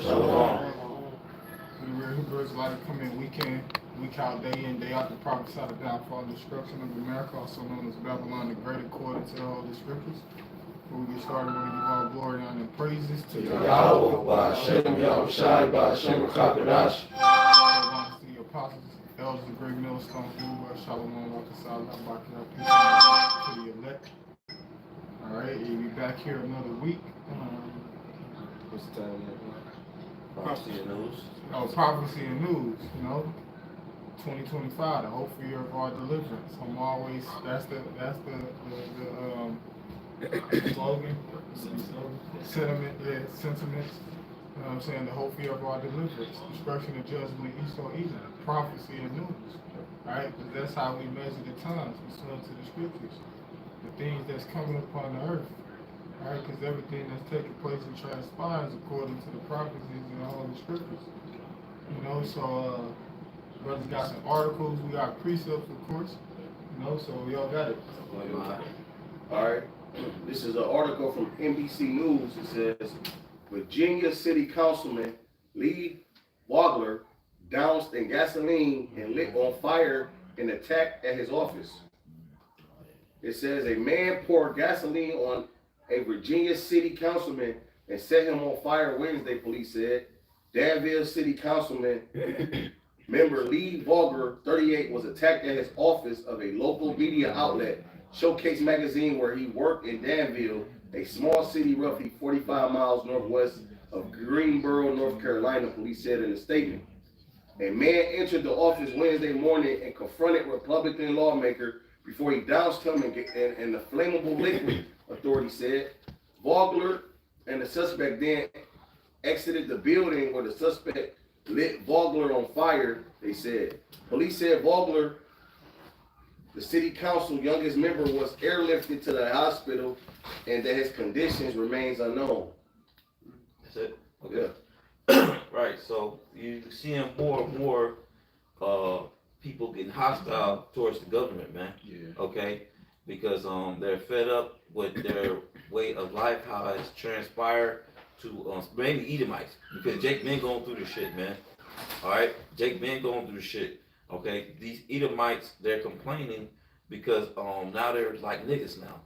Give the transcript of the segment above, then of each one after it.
Shalom. The real Hebrew Israelites come in week out, day in, day out to prophesy the downfall and destruction of America, also known as Babylon the Great, according to the Holy Scriptures. Before we get started, we give all glory, honor, and praises to YAHAWAH, BAHASHAM, YAHWASHI, BAHASHAM, HAQADASH. to the apostles, elders, the great millstone, Shalom, RAWCHAA, to the elect. All right, we'll be back here another week. What's the time? Prophecy and news. Oh, prophecy and news, 2025, the hope for year of our deliverance. I'm always, that's the slogan, sentiment, sentiments. You know what I'm saying? The hope for year of our deliverance, destruction and judgment, east or even, prophecy and news. Right? Because that's how we measure the times, pursuant to the scriptures. The things that's coming upon the earth. Right? Because everything that's taking place and transpires according to the prophecies in the Holy Scriptures. So brothers got some articles, we got precepts, of course. So we all got it. All right. This is an article from NBC News. It says, Virginia City Councilman Lee Vogler doused in gasoline and lit on fire in attack at his office. It says a man poured gasoline on a Virginia City Councilman and set him on fire Wednesday, police said. Danville City Councilman member Lee Vogler, 38, was attacked at his office of a local media outlet, Showcase Magazine, where he worked in Danville, a small city roughly 45 miles northwest of Greensboro, North Carolina, police said in a statement. A man entered the office Wednesday morning and confronted Republican lawmaker before he doused him in the flammable liquid, authorities said. Vogler and the suspect then exited the building where the suspect lit Vogler on fire, they said. Police said Vogler, the city council youngest member, was airlifted to the hospital and that his conditions remains unknown. That's it? Okay. Yeah. Right, so you seeing more and more people getting hostile towards the government, man. Yeah. Okay? Because they're fed up with their way of life, how it's transpired to mainly Edomites. Because Jake been going through this shit, man. Alright? Jake been going through this shit. Okay? These Edomites, they're complaining because now they're like niggas now.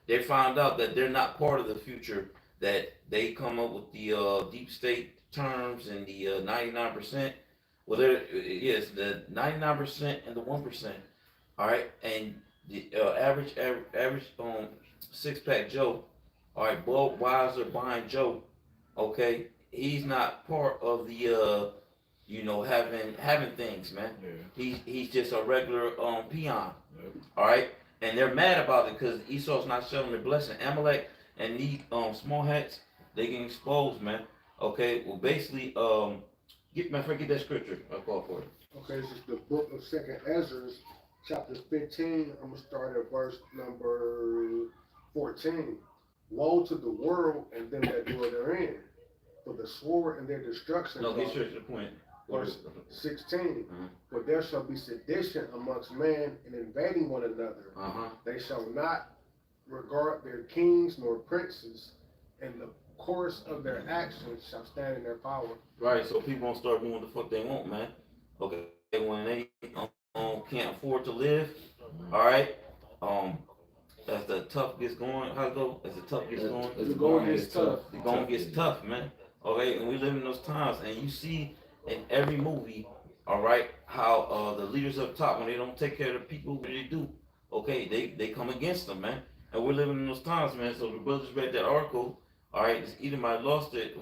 They found out that they're not part of the future, that they come up with the deep state terms and the 99%. Well, yes, the 99% and the 1%. All right, and the average six-pack Joe, all right, Budweiser buying Joe, okay, he's not part of the having things, man. Yeah. He's just a regular peon. Yep. All right, and they're mad about it because Esau's not showing their blessing. Amalek and these small hats, they get exposed, man. Okay, well, basically, get that scripture. I'll call for it. Okay, this is the book of 2nd Ezra, chapter 15. I'm going to start at verse number 14. Woe to the world and them that dwell therein, for the sword and their destruction. No, get straight to the point. Verse 16. For there shall be sedition amongst men and invading one another. They shall not regard their kings nor princes, and the course of their actions shall stand in their power. Right, so people won't start doing what the fuck they want, man. Okay, when they can't afford to live, all right. As the tough gets going, how it go? As the tough gets going, as the going gets tough. The going gets tough, man. Okay, and we live in those times, and you see in every movie, all right, how the leaders up top, when they don't take care of the people, what they do? Okay, they come against them, man. And we're living in those times, man. So the brothers read that article. All right, Edomite lost it.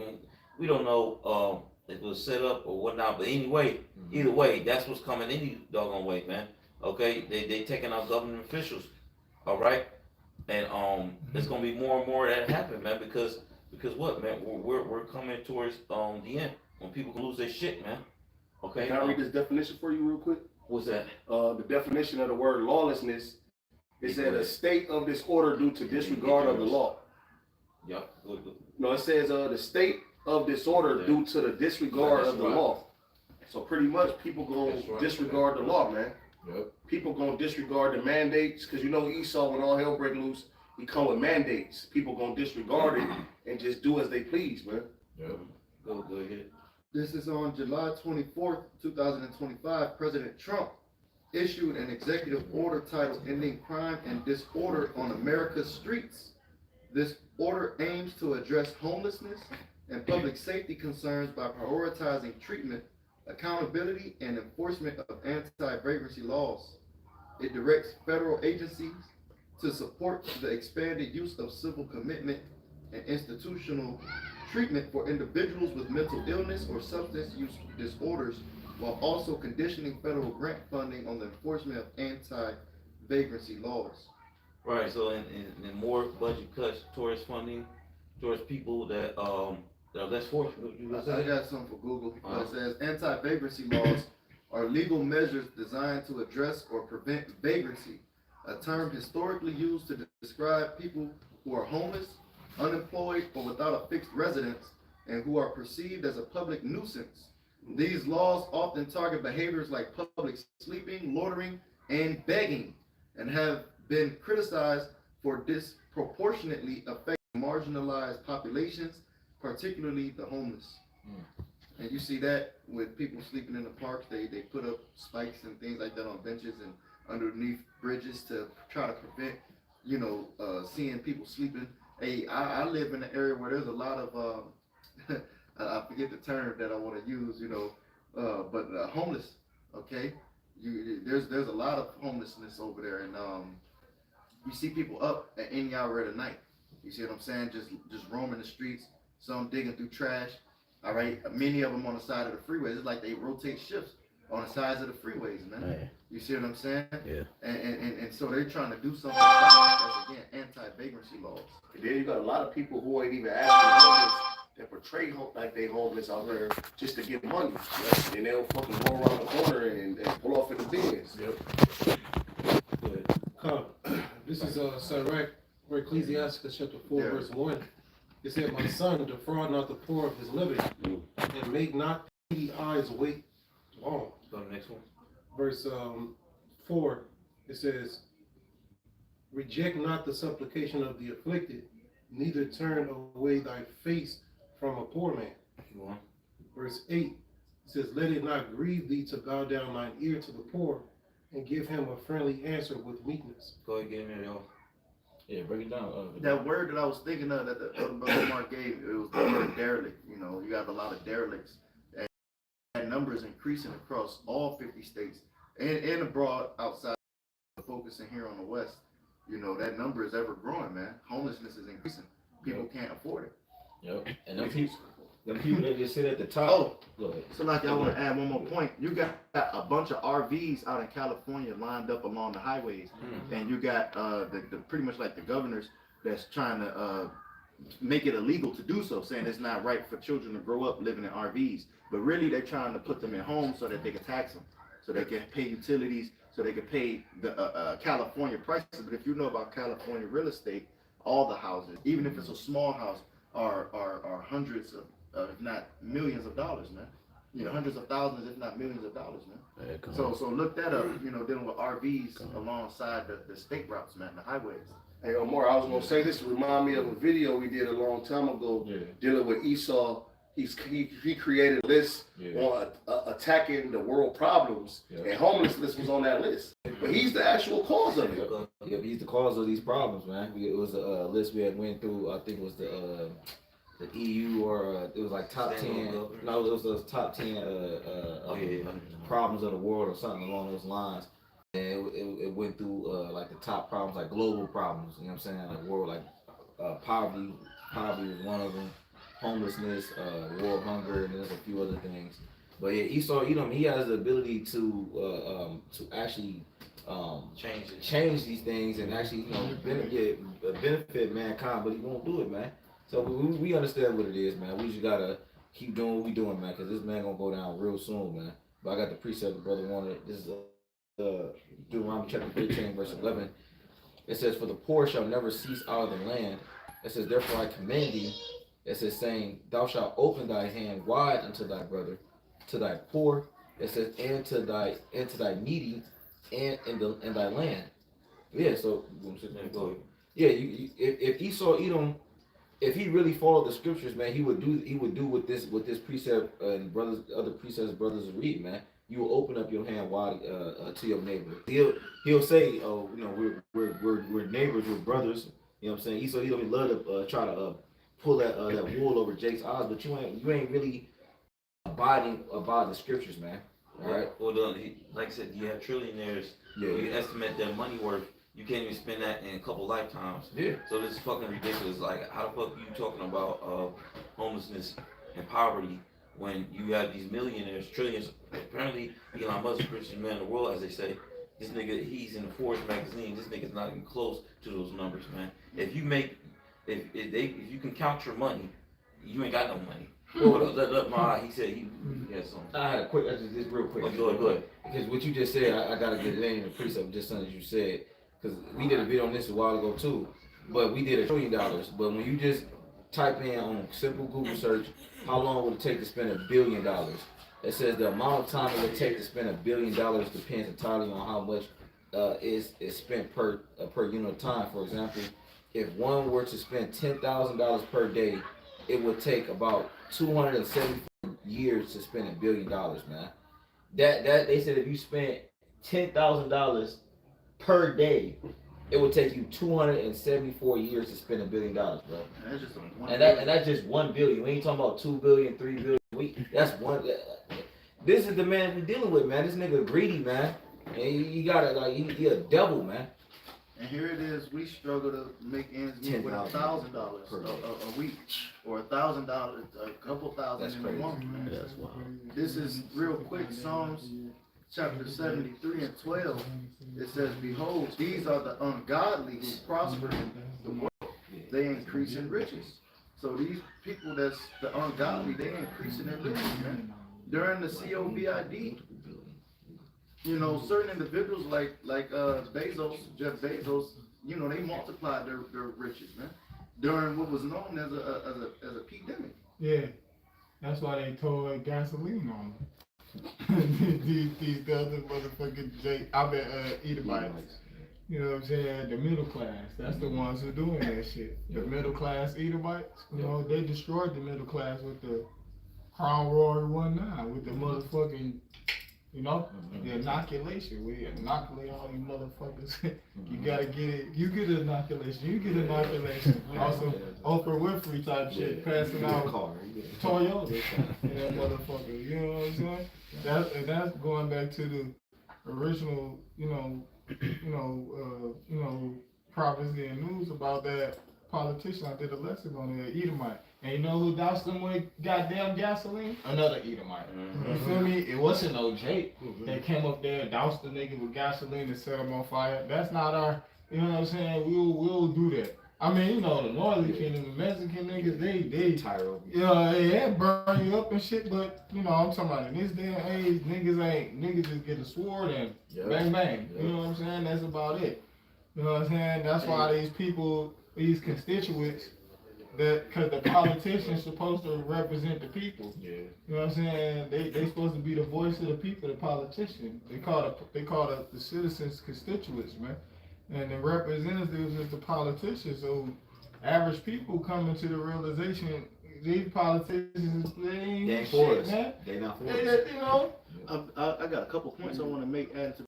We don't know if it was set up or whatnot, but anyway, either way, that's what's coming any doggone way, man. Okay, they taking out government officials. All right, and there's gonna be more and more that happen, man. Because what, man? We're coming towards the end when people can lose their shit, man. Okay. Can I read this definition for you real quick? What's that? The definition of the word lawlessness is that a state of disorder due to disregard of the law. Yeah. No, it says the state of disorder due to the disregard of the law. So pretty much people gonna disregard the law, man. Yep. People gonna disregard the mandates, because Esau, when all hell break loose, he come with mandates. People gonna disregard it and just do as they please, man. Yep. Go ahead. This is on July 24th, 2025. President Trump issued an executive order titled Ending Crime and Disorder on America's Streets. This order aims to address homelessness and public safety concerns by prioritizing treatment, accountability, and enforcement of anti-vagrancy laws. It directs federal agencies to support the expanded use of civil commitment and institutional treatment for individuals with mental illness or substance use disorders, while also conditioning federal grant funding on the enforcement of anti-vagrancy laws. Right. So, and more budget cuts towards funding towards people that are less fortunate. I got something for Google. It says anti-vagrancy laws are legal measures designed to address or prevent vagrancy, a term historically used to describe people who are homeless, unemployed, or without a fixed residence, and who are perceived as a public nuisance. These laws often target behaviors like public sleeping, loitering, and begging, and have been criticized for disproportionately affecting marginalized populations, particularly the homeless. And you see that with people sleeping in the parks. They put up spikes and things like that on benches and underneath bridges to try to prevent, seeing people sleeping. Hey, I live in an area where there's a lot of, I forget the term that I want to use, but homeless, okay? There's a lot of homelessness over there, and you see people up at any hour of the night. You see what I'm saying? Just roaming the streets, some digging through trash. All right, many of them on the side of the freeways. It's like they rotate shifts on the sides of the freeways, man. Man. You see what I'm saying? Yeah. And so they're trying to do something about that's, again, anti-vagrancy laws. And then you got a lot of people who ain't even asking homeless that portray like they homeless out there just to get money. Right? And they'll fucking go around the corner and pull off in the bins. This is Sirach, or Ecclesiasticus chapter 4, verse 1. It said, "My son, defraud not the poor of his living, and make not the eyes wait long." Go to the next one. Verse 4, it says, "Reject not the supplication of the afflicted, neither turn away thy face from a poor man." Keep going. Verse 8, it says, "Let it not grieve thee to bow down thine ear to the poor, and give him a friendly answer with meekness." Go ahead, get in there, y'all. Yeah, break it down. That word that I was thinking of that the brother Mark gave, it was the word derelict. You got a lot of derelicts, and that number is increasing across all 50 states and abroad outside, focusing here on the West. That number is ever growing, man. Homelessness is increasing. People can't afford it. Yep. And them people that just sit at the top. So like I want to add one more point. You got a bunch of RVs out in California lined up along the highways, and you got the pretty much like the governors that's trying to make it illegal to do so, saying it's not right for children to grow up living in RVs. But really, they're trying to put them in homes so that they can tax them, so they can pay utilities, so they can pay the California prices. But if you know about California real estate, all the houses, even if it's a small house, are hundreds of, if not millions of dollars, man. Hundreds of thousands, if not millions of dollars, man. So look that up, dealing with RVs alongside the state routes, man, the highways. Hey, Omar, I was gonna say this remind me of a video we did a long time ago dealing with Esau. He created a list on attacking the world problems, and homelessness was on that list. But he's the actual cause of it. Yeah, he's the cause of these problems, man. It was a list we had went through. I think it was the EU, or it was like top 10. No, it was the top 10 problems of the world or something along those lines. And it went through like the top problems, like global problems. You know what I'm saying? Like world, like poverty was one of them. Homelessness, war, hunger, and there's a few other things. But yeah, Esau Edom, he has the ability to actually change these things and actually benefit mankind, but he won't do it, man. So we understand what it is, man. We just gotta keep doing what we doing, man, because this man gonna go down real soon, man. But I got the precept the brother wanted. This is Deuteronomy chapter 15, verse 11. It says, "For the poor shall never cease out of the land." It says, "Therefore I command thee," it says, saying, "Thou shalt open thy hand wide unto thy brother, to thy poor," it says, "and to thy needy, and in thy land." Yeah, so yeah, if Esau Edom if he really followed the scriptures, man, he would do what this precept and other precepts brothers read, man. You will open up your hand wide to your neighbor. He'll say, oh, you know, we're neighbors, we're brothers. You know what I'm saying? So he don't love to try to pull that wool over Jake's eyes, but you ain't really abiding the scriptures, man. All right. Well, like I said, you have trillionaires. Yeah. You estimate their money worth. You can't even spend that in a couple lifetimes. Yeah. So this is fucking ridiculous. Like, how the fuck are you talking about homelessness and poverty when you have these millionaires, trillions? Apparently, Elon Musk, the richest man in the world, as they say. This nigga, he's in the Forbes magazine. This nigga's not even close to those numbers, man. If you can count your money, you ain't got no money. He said he had something. I had a quick, just real quick. Go ahead. Because what you just said, I gotta get it in the precept just something you said. Because we did a video on this a while ago too, but we did $1 trillion. But when you just type in on simple Google search, how long would it take to spend $1 billion? It says the amount of time it would take to spend $1 billion depends entirely on how much is spent per unit of time. For example, if one were to spend $10,000 per day, it would take about 274 years to spend $1 billion, man. That they said if you spent $10,000 per day, it would take you 274 years to spend $1 billion, bro. That's just and that's just 1 billion. We ain't talking about 2 billion, 3 billion. That's one. This is the man we dealing with, man. This nigga greedy, man. And you gotta he a devil, man. And here it is, we struggle to make ends meet with $1,000 a week, or $1,000, a couple thousand in a month. That's wild. This is real quick, Psalms chapter 73 and 12. It says, behold, these are the ungodly who prosper in the world. They increase in riches. So these people that's the ungodly, they increase in their riches, man. During the COVID, you know, certain individuals like Bezos, Jeff Bezos, you know, they multiplied their riches, man, during what was known as a pandemic. Yeah, that's why they tore gasoline on them. these other motherfucking Edomites. You know what I'm saying? The middle class. That's the ones who doing that shit. The middle class Edomites. You know, they destroyed the middle class with the Crown Royal 19 with the motherfucking. You know, the inoculation. We inoculate all these motherfuckers. You gotta get it. You get an inoculation. You get an inoculation. Also, Oprah Winfrey type shit, passing out Toyota. That motherfucker. You know what I'm saying? That's going back to the original, prophecy and news about that politician. I did a lesson on that Edomite. And you know who doused them with goddamn gasoline? Another Edomite. You feel me? It wasn't no Jake that came up there and doused the nigga with gasoline and set him on fire. That's not our, you know what I'm saying? We'll do that. I mean, you know, the Northern Kingdom, the Mexican niggas, they burn you up and shit, but, you know, I'm talking about in this day and age, niggas just get a sword and bang, bang. You know what I'm saying? That's about it. You know what I'm saying? That's why these people, these constituents, because the politician's supposed to represent the people. Yeah. You know what I'm saying? They supposed to be the voice of the people, the politician. They call the citizens constituents, man. And the representatives is the politicians. So average people coming to the realization these politicians, they ain't for us. Man. They not for us. You know? I got a couple points I want to make add to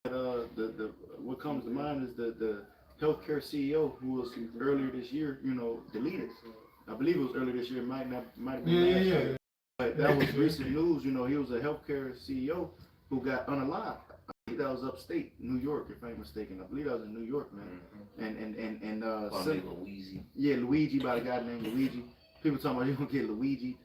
the what comes to mind is the healthcare CEO who was earlier this year, you know, deleted. I believe it was earlier this year. Might have been last year. But that was recent news. You know, he was a healthcare CEO who got unalived. I believe that was upstate New York, if I'm mistaken. I believe that was in New York, man. Luigi. Yeah, Luigi, by the guy named Luigi. People talking about you don't get Luigi.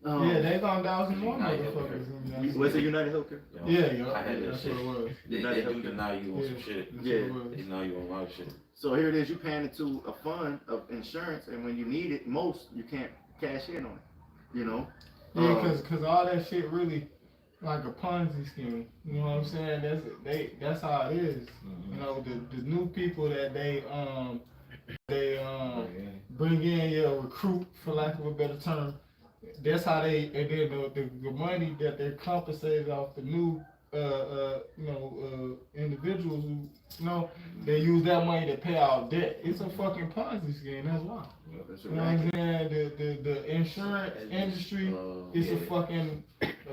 Yeah, they gonna douse some more motherfuckers. Was it United Healthcare? Yeah, I had that that's shit. what it was. They do deny you on some shit. Yeah. They deny you on a lot of shit. So here it is, you paying into a fund of insurance, and when you need it most, you can't cash in on it, you know? Yeah, cause all that shit really like a Ponzi scheme. You know what I'm saying? That's how it is. You know, the new people that they bring in, recruit, for lack of a better term. That's how and then the money that they're compensated off the new individuals who, they use that money to pay out debt. It's a fucking Ponzi scheme. That's why. You know what I'm saying? The insurance industry is a fucking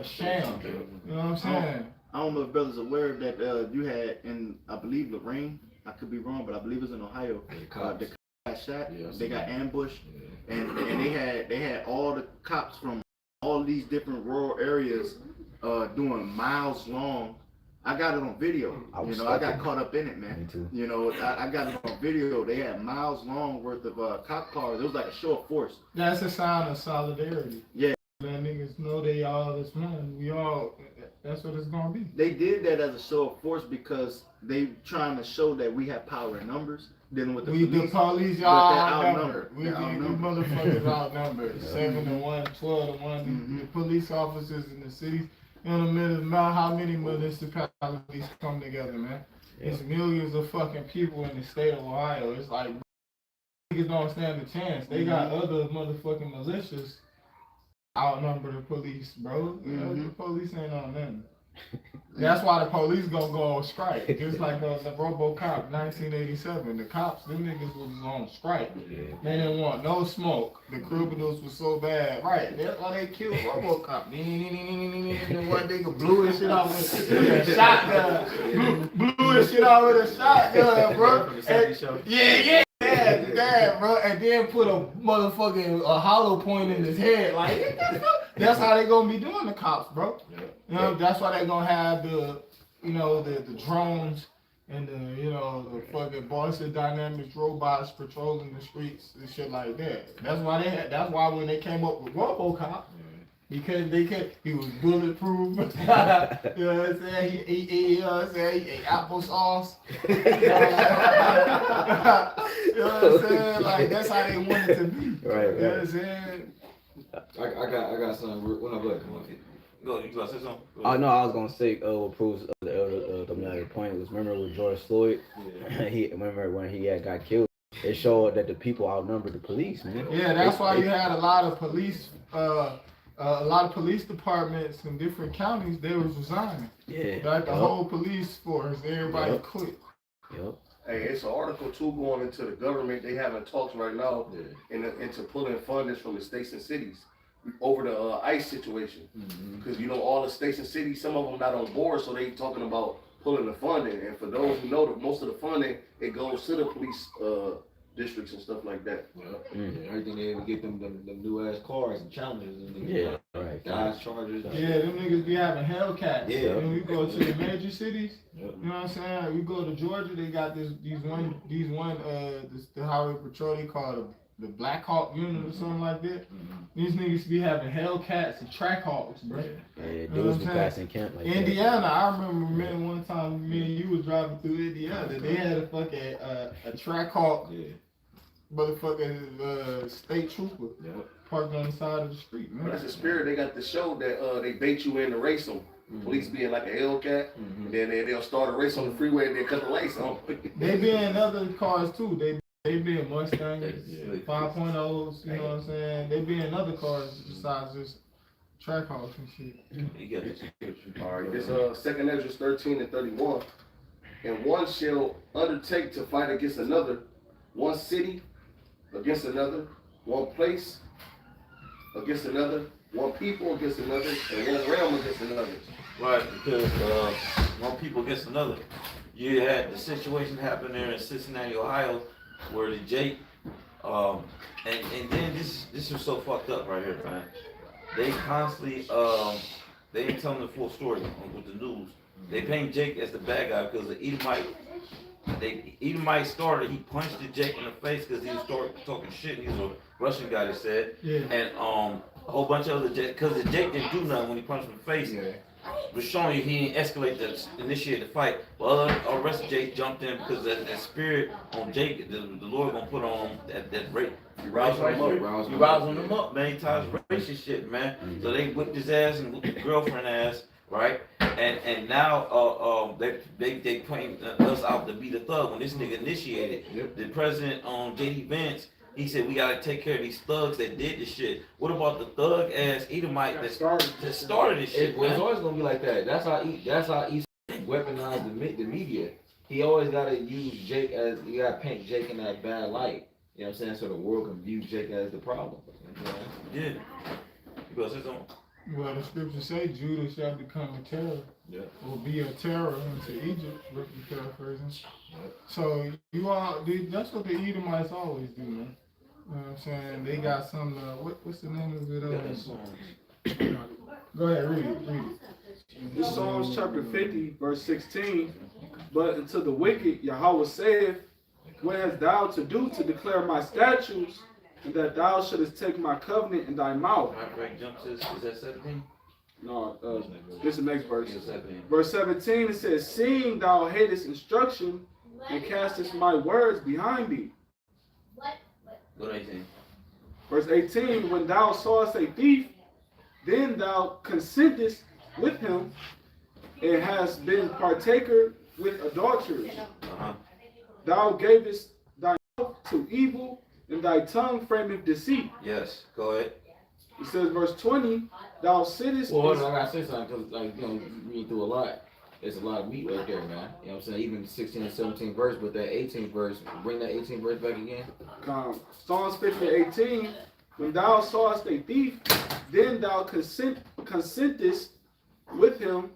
sham. You know what I'm saying? I don't know if brothers aware that you had in, I believe, Lorraine. I could be wrong, but I believe it's in Ohio. The cops got shot. They got ambushed, and they had all the cops from all these different rural areas doing miles long. I got it on video. I got caught up in it, man. Me too. I got it on video. They had miles long worth of cop cars. It was like a show of force. That's a sign of solidarity. Yeah. Let niggas know they all this one. We all. That's what it's gonna be. They did that as a show of force because they trying to show that we have power in numbers dealing with the police. The police, y'all outnumbered. We motherfuckers outnumbered. 7-1, 12-1. The police officers in the cities. No matter how many municipalities come together, man. It's millions of fucking people in the state of Ohio. It's like niggas don't stand a chance. They got other motherfucking militias outnumber the police, bro. The police ain't on them. That's why the police gonna go on strike. Just like the RoboCop 1987. The cops, them niggas was on strike. They didn't want no smoke. The criminals was so bad. Right. That's why they killed RoboCop. And one nigga blew his shit out with a shotgun. Blew his shit out with a shotgun, bro. Yeah, bro. And then put a motherfucking hollow point in his head. Like, that's how they gonna be doing the cops, bro. That's why they gonna have the drones and the fucking Boston Dynamics robots patrolling the streets and shit like that. That's why when they came up with RoboCop, because he was bulletproof. You know what I'm saying? He ate applesauce. You know what I'm saying? Like, that's how they want it to be. Right. You know what I'm saying? I got something. When I go ahead. Go, you gonna say something? Oh no, I was gonna say what proves the elder point was, remember with George Floyd, remember when he got killed, it showed that the people outnumbered the police, man. Yeah, that's why you had a lot of police departments in different counties. They was resigning. Yeah, like the whole police force, everybody quit. Yep. Hey, it's an article too going into the government. They having talks right now into pulling fundings from the states and cities over the ICE situation, because all the states and cities, some of them not on board, so they talking about pulling the funding. And for those who know, that most of the funding it goes to the police districts and stuff like that. Everything they would get them new ass cars and challenges and right. Guys, Chargers. Yeah, them niggas be having Hellcats. Yeah. When we go to the major cities, you know what I'm saying? We go to Georgia, they got the highway patrol, they call it the Black Hawk unit or something like that. These niggas be having Hellcats and Trackhawks, bro. Yeah, dudes be passing camp like Indiana, that. I remember one time me and you was driving through Indiana. They had a fucking a Trackhawk, motherfucking state trooper parked on the side of the street, man. That's the spirit. They got the show that they bait you in to race them. Police being like a Hellcat, and then they'll start a race on the freeway and they cut the lights on. They be in other cars too. They be in Mustangs, 5.0s, you know what I'm saying? They be in other cars besides just Trackhawks and shit. Alright, this 2nd Ezra 13-31. And one shall undertake to fight against another, one city against another, one place against another, one people against another, and one realm against another. Right, because one people against another. You had the situation happen there in Cincinnati, Ohio, where the Jake, and then this was so fucked up right here, man. They constantly, they ain't telling the full story with the news. They paint Jake as the bad guy because the Edomite started, he punched the Jake in the face because he was talking shit. He was a Russian guy, they said. Yeah. And a whole bunch of other Jake, because the Jake didn't do nothing when he punched him in the face. Yeah. Was showing you he didn't escalate initiate the fight. But all the rest of Jake jumped in because that spirit on Jake, the Lord gonna put on that rape. You rouse him up, man. He ties racist shit, man. So they whipped his ass and whipped his girlfriend ass, right? And now they point us out to be the thug when this nigga initiated. The president J.D. Vance He said we gotta take care of these thugs that did this shit. What about the thug ass Edomite that started this shit? It's always gonna be like that. That's how East weaponize the media. He always gotta use Jake as, you gotta paint Jake in that bad light. You know what I'm saying? So the world can view Jake as the problem. You know what I'm saying? Yeah. Because it's on. Well, the scriptures say Judah shall become a terror. Yeah. Will be a terror unto Egypt, roughly paraphrasing. Yeah. So that's what the Edomites always do, man. You know what I'm saying? They got some, what's the name of it? Go ahead, read it. This Psalms chapter 50, verse 16. But unto the wicked, Yahawah saith, what hast thou to do to declare my statutes, and that thou shouldest take my covenant in thy mouth? Is that 17? No, this is the next verse. It's 17. Verse 17, it says, seeing thou hatest instruction, and castest my words behind thee. Go to 18. Verse 18, when thou sawest a thief, then thou consentest with him, and hast been partaker with adulterers. Thou gavest thy mouth to evil, and thy tongue frameth deceit. Yes, go ahead. It says, verse 20, thou sittest. Well, hold on, I gotta say something, because, like, you know, you read through a lot. There's a lot of meat right there, man. You know what I'm saying? Even 16 and 17 verse, but that 18th verse, bring that 18th verse back again. Psalms 50 and 18, when thou sawest a thief, then thou consentest with him,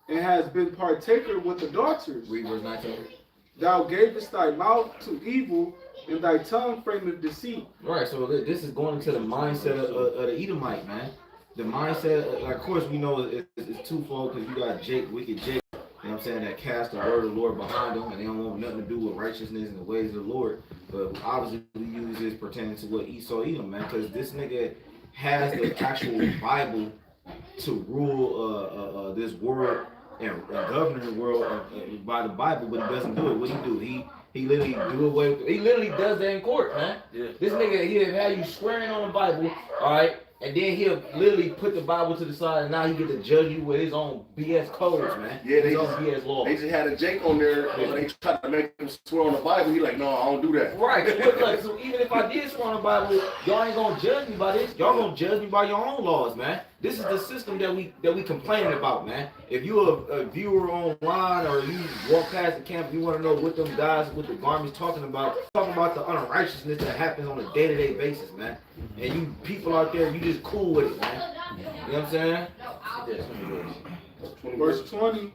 and hast been partaker with adulterers. Read verse 19. Thou gavest thy mouth to evil, and thy tongue frameth deceit. Right, so this is going into the mindset of the Edomite, man. The mindset, like, of course, we know it's twofold, because you got Jake, wicked Jake, you know what I'm saying, that cast the word of the Lord behind them, and they don't want nothing to do with righteousness and the ways of the Lord. But obviously, we use this pertaining to what Esau Edom, man, because this nigga has the actual Bible to rule this world and govern the world by the Bible, but he doesn't do it. What he do? He literally do away with, he literally does that in court, man. Yeah. This nigga, he'll have you swearing on the Bible, all right, and then he'll literally put the Bible to the side, and now he get to judge you with his own BS codes, man. Yeah, his own BS laws. They just had a Jake on there. They tried to make him swear on the Bible. He like, no, I don't do that. Right. Look, so even if I did swear on the Bible, y'all ain't gonna judge me by this. Y'all gonna judge me by your own laws, man. This is the system that we complaining about, man. If you're a viewer online or you walk past the camp, you want to know what them guys with the garments talking about the unrighteousness that happens on a day-to-day basis, man. And you people out there, you just cool with it, man. You know what I'm saying? Verse 20,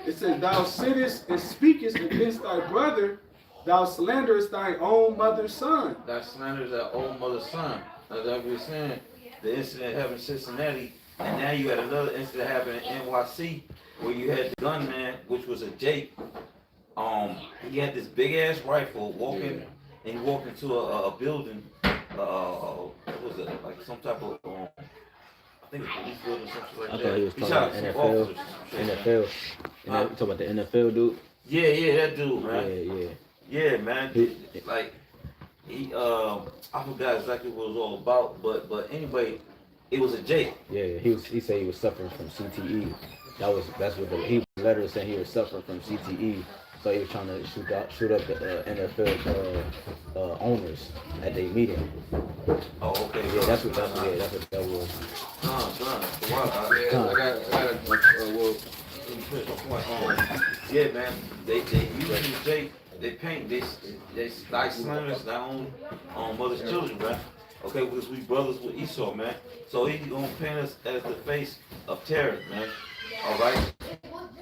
it says, thou sittest and speakest against thy brother, thou slanderest thy own mother's son. That slanders that old mother's son. As I was saying, the incident happened in Cincinnati, and now you had another incident happen in NYC where you had the gunman, which was a Jake. He had this big ass rifle walking, and he walked into a building. What was it? Like some type of I think it's a police building or something like that. I thought he was talking about NFL. NFL. You talking about the NFL dude? Yeah, that dude, man. Yeah, man. Like I forgot exactly what it was all about, but anyway, it was a Jake. Yeah, he said he was suffering from CTE. That's what the letter was saying. He was suffering from CTE, so he was trying to shoot up the NFL owners at their meeting. Oh, okay. Yeah, that's what that was. Yeah, man. They use Jake. They paint. They like slanders their own mother's children, man. Okay, because we brothers with Esau, man. So he gonna paint us as the face of terror, man. All right.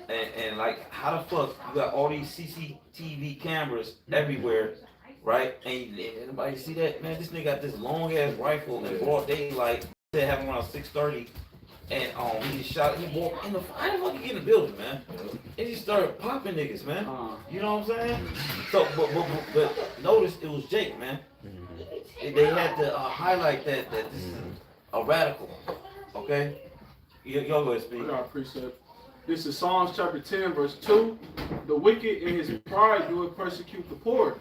And like, how the fuck you got all these CCTV cameras everywhere, right? And anybody see that, man? This nigga got this long ass rifle in broad daylight. They have around 6:30, and he just shot. He walked in the. How the fuck you get in the building, man? And he started popping niggas, man. You know what I'm saying? So, but notice it was Jake, man. They had to highlight that this is a radical. Okay, y'all go ahead, speak. I got a precept. This is Psalms chapter 10, verse 2. The wicked in his pride do persecute the poor.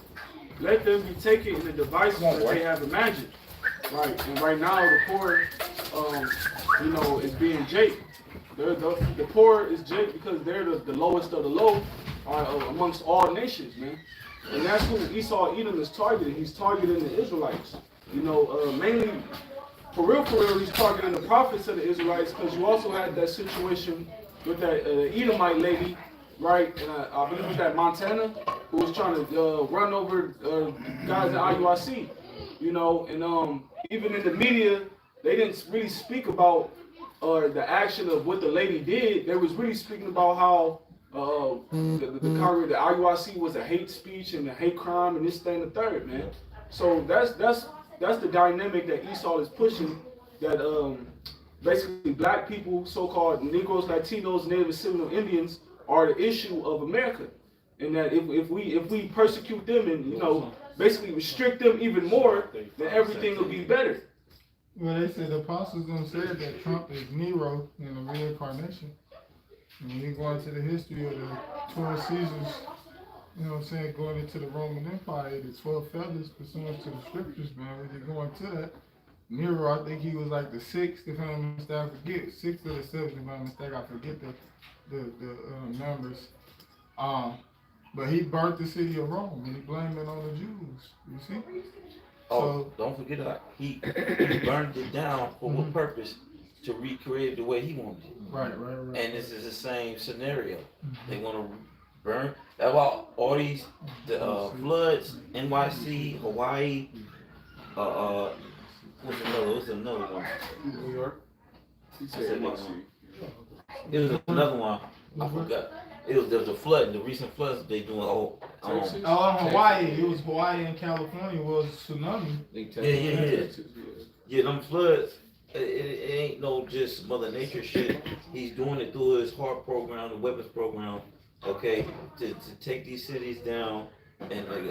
Let them be taken in the devices that they have imagined. Right, and right now the poor, is being Jake. The poor is Jake because they're the lowest of the low amongst all nations, man. And that's who Esau Edom is targeting. He's targeting the Israelites. You know, mainly, for real, he's targeting the prophets of the Israelites, because you also had that situation with that Edomite lady, right? And I believe it was that Montana, who was trying to run over guys at IUIC. You know, and even in the media, they didn't really speak about the action of what the lady did. They was really speaking about how the IUIC was a hate speech and a hate crime and this, that, and the third, man. So that's the dynamic that Esau is pushing. That basically black people, so-called Negroes, Latinos, Native Seminole Indians, are the issue of America, and that if we persecute them and, you know, basically restrict them even more, then everything will be better. Well, they said the apostles them said that Trump is Nero in the reincarnation. And when you go into the history of the 12 Caesars, you know what I'm saying, going into the Roman Empire, the 12 feathers pursuant to the scriptures, man, when you go into that, Nero, I think he was like the 6th, if I'm mistaken, I forget, 6th or the 7th, if I'm mistaken, I forget the numbers. But he burnt the city of Rome, and he blamed it on the Jews, you see? Oh, don't forget that he burned it down for what purpose? To recreate it the way he wanted it. Right. And this is the same scenario. They want to burn. That's why all these floods, NYC, Hawaii, what's another one? New York. It was another one. I forgot. There was a flood. The recent floods they doing. Hawaii. It was Hawaii and California was tsunami. Yeah, them floods. It ain't no just Mother Nature shit. He's doing it through his HARP program, the weapons program, okay, to take these cities down. And like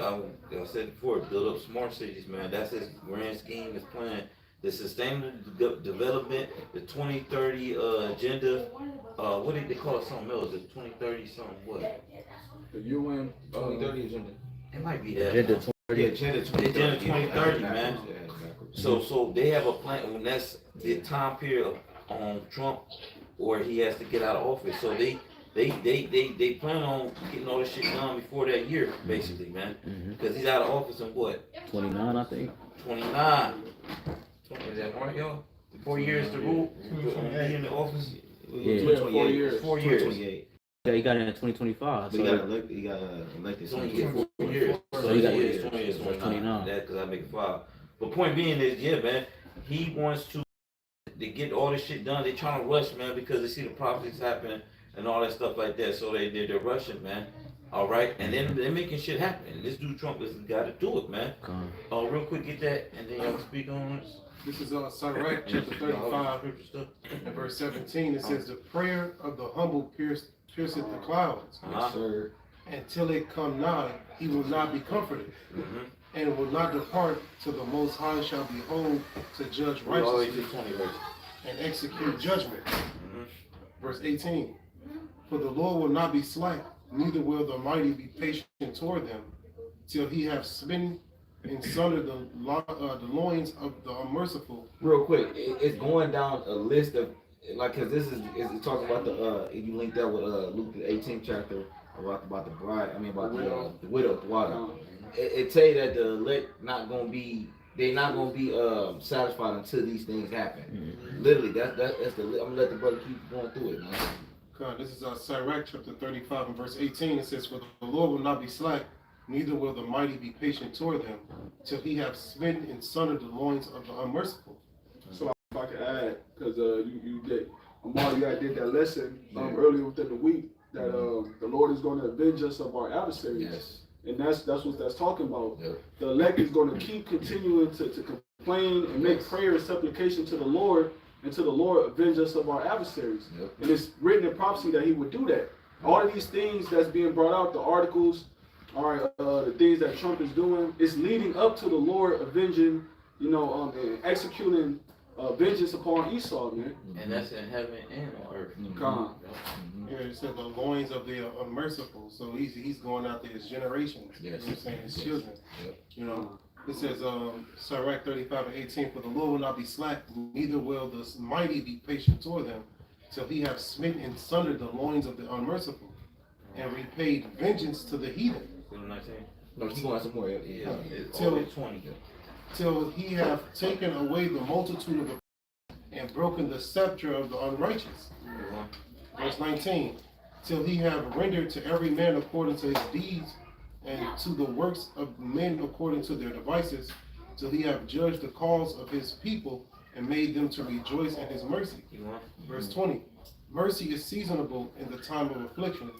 I said before, build up smart cities, man. That's his grand scheme, his plan. The sustainable development, the 2030 agenda. What did they call it? Something else? The 2030 something what? The UN 2030 agenda. It might be that. Agenda Agenda 2030, man. So they have a plan, and that's the time period on Trump where he has to get out of office. So they plan on getting all this shit done before that year, basically, man. Because he's out of office in what? 29, I think. 29. Is that right, y'all? 4 years to rule? Be in the office? Yeah, 4 years. 4 years. 28. Yeah, he got it in 2025. But he got elected. So he get 4 years. So he got 20 years, 29. That because I make it 5. But point being is, yeah, man, he wants to get all this shit done. They trying to rush, man, because they see the prophecies happening and all that stuff like that. So they're rushing, man. All right, and then they're making shit happen. And this dude Trump has got to do it, man. Real quick, get that, and then y'all speak on this. This is Sirach chapter 35 and verse 17. It says, "The prayer of the humble pierceth the clouds, until it come nigh, he will not be comforted, and will not depart till the Most High shall behold to judge righteously and execute judgment." Verse 18. "For the Lord will not be slack, neither will the mighty be patient toward them, till he have smitten and sundered the loins of the unmerciful." Real quick, it's going down a list of, like, cause this is talking about you linked that with Luke the 18th chapter about the bride. I mean about the widow, the water. It tell you that the elect they're not gonna be satisfied until these things happen. Literally, that's the. I'm gonna let the brother keep going through it, man. This is Sirach chapter 35 and verse 18. It says, "For the Lord will not be slack, neither will the mighty be patient toward them, till he have smitten and sundered the loins of the unmerciful." So if I can add, because you did that lesson earlier within the week, that the Lord is going to avenge us of our adversaries. Yes. And that's what that's talking about. Yep. The elect is going to keep continuing to complain and make prayer and supplication to the Lord, until the Lord avenge us of our adversaries. Yep. And it's written in prophecy that he would do that. All of these things that's being brought out, the articles, the things that Trump is doing, is leading up to the Lord avenging, and executing vengeance upon Esau, man. And that's in heaven and on earth. Yeah, it said the loins of the unmerciful. So he's going after his generations. Yes. You know what I'm saying? His children. Yep. You know, it says Sirach 35 and 18, "For the Lord will not be slack, neither will the mighty be patient toward them, till he have smitten and sundered the loins of the unmerciful, and repaid vengeance to the heathen." No, keep going some more. Yeah. It's Till- over 20. Till he have taken away the multitude of the and broken the scepter of the unrighteous. Verse 19, till he have rendered to every man according to his deeds, and to the works of men according to their devices, till he have judged the cause of his people, and made them to rejoice in his mercy. Verse 20, mercy is seasonable in the time of affliction,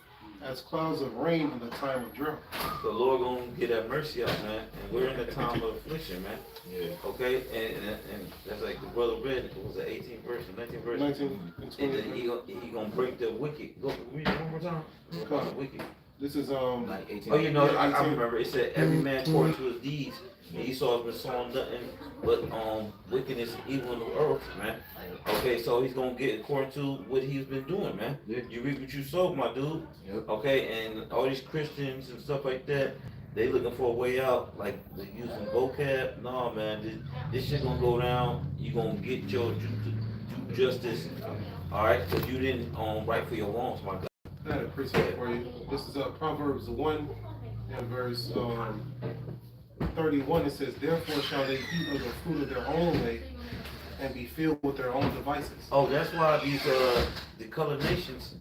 as clouds of rain in the time of drought. The Lord gonna get that mercy out, man. And we're in the time of affliction, man. Yeah. Okay? And that's like the brother read, it was the 18th verse, 19th verse. 19 and 20. And then he gonna break the wicked. Go read it one more time. Call the wicked. This is Like 18. Oh, you know, I 18. remember. It said every man according to his deeds. And Esau's been sowing nothing but wickedness and evil in the earth, man. Okay, so he's gonna get according to what he's been doing, man. Yeah. You reap what you sow, my dude. Yep. Okay, and all these Christians and stuff like that, they looking for a way out, like they using vocab. No, man, this shit gonna go down. You gonna get your due justice, all right? Cause you didn't right for your wrongs, my God. I had a precept for you. This is Proverbs 1 and verse 31. It says, therefore shall they eat of the fruit of their own way, and be filled with their own devices. Oh, that's why these the colored nations,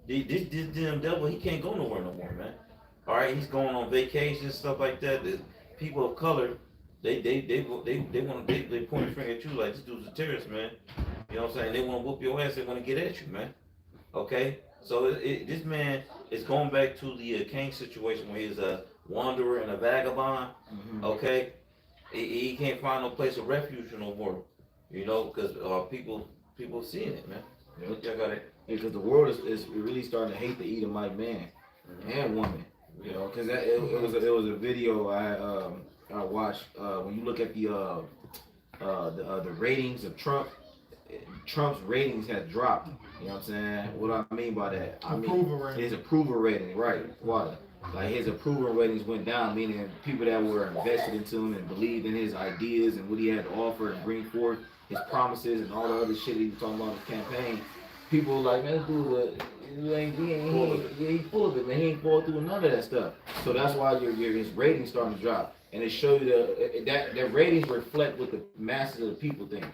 this damn devil, he can't go nowhere no more, man. All right, he's going on vacation stuff like that. The people of color, they want they point a finger at you like this dude's a terrorist, man. You know what I'm saying? They want to whoop your ass. They want to get at you, man. Okay, so this man is going back to the Cain situation where he's a wanderer and a vagabond. Okay, he can't find no place of refuge no more. You know, because people seeing it, man. Yep. Y'all got it. Because the world is really starting to hate the Edomite man and woman. You know, because it was a video I watched. When you look at the ratings of Trump, Trump's ratings had dropped. You know what I'm saying? What do I mean by that? I mean Approval rating. his approval rating, right? Why? Like his approval ratings went down, meaning people that were invested into him and believed in his ideas and what he had to offer and bring forth, his promises and all the other shit he was talking about in his campaign. People were like, man, this dude, he's full of it, man. He ain't fall through none of that stuff. So that's why his ratings starting to drop. And it showed you that ratings reflect what the masses of the people think.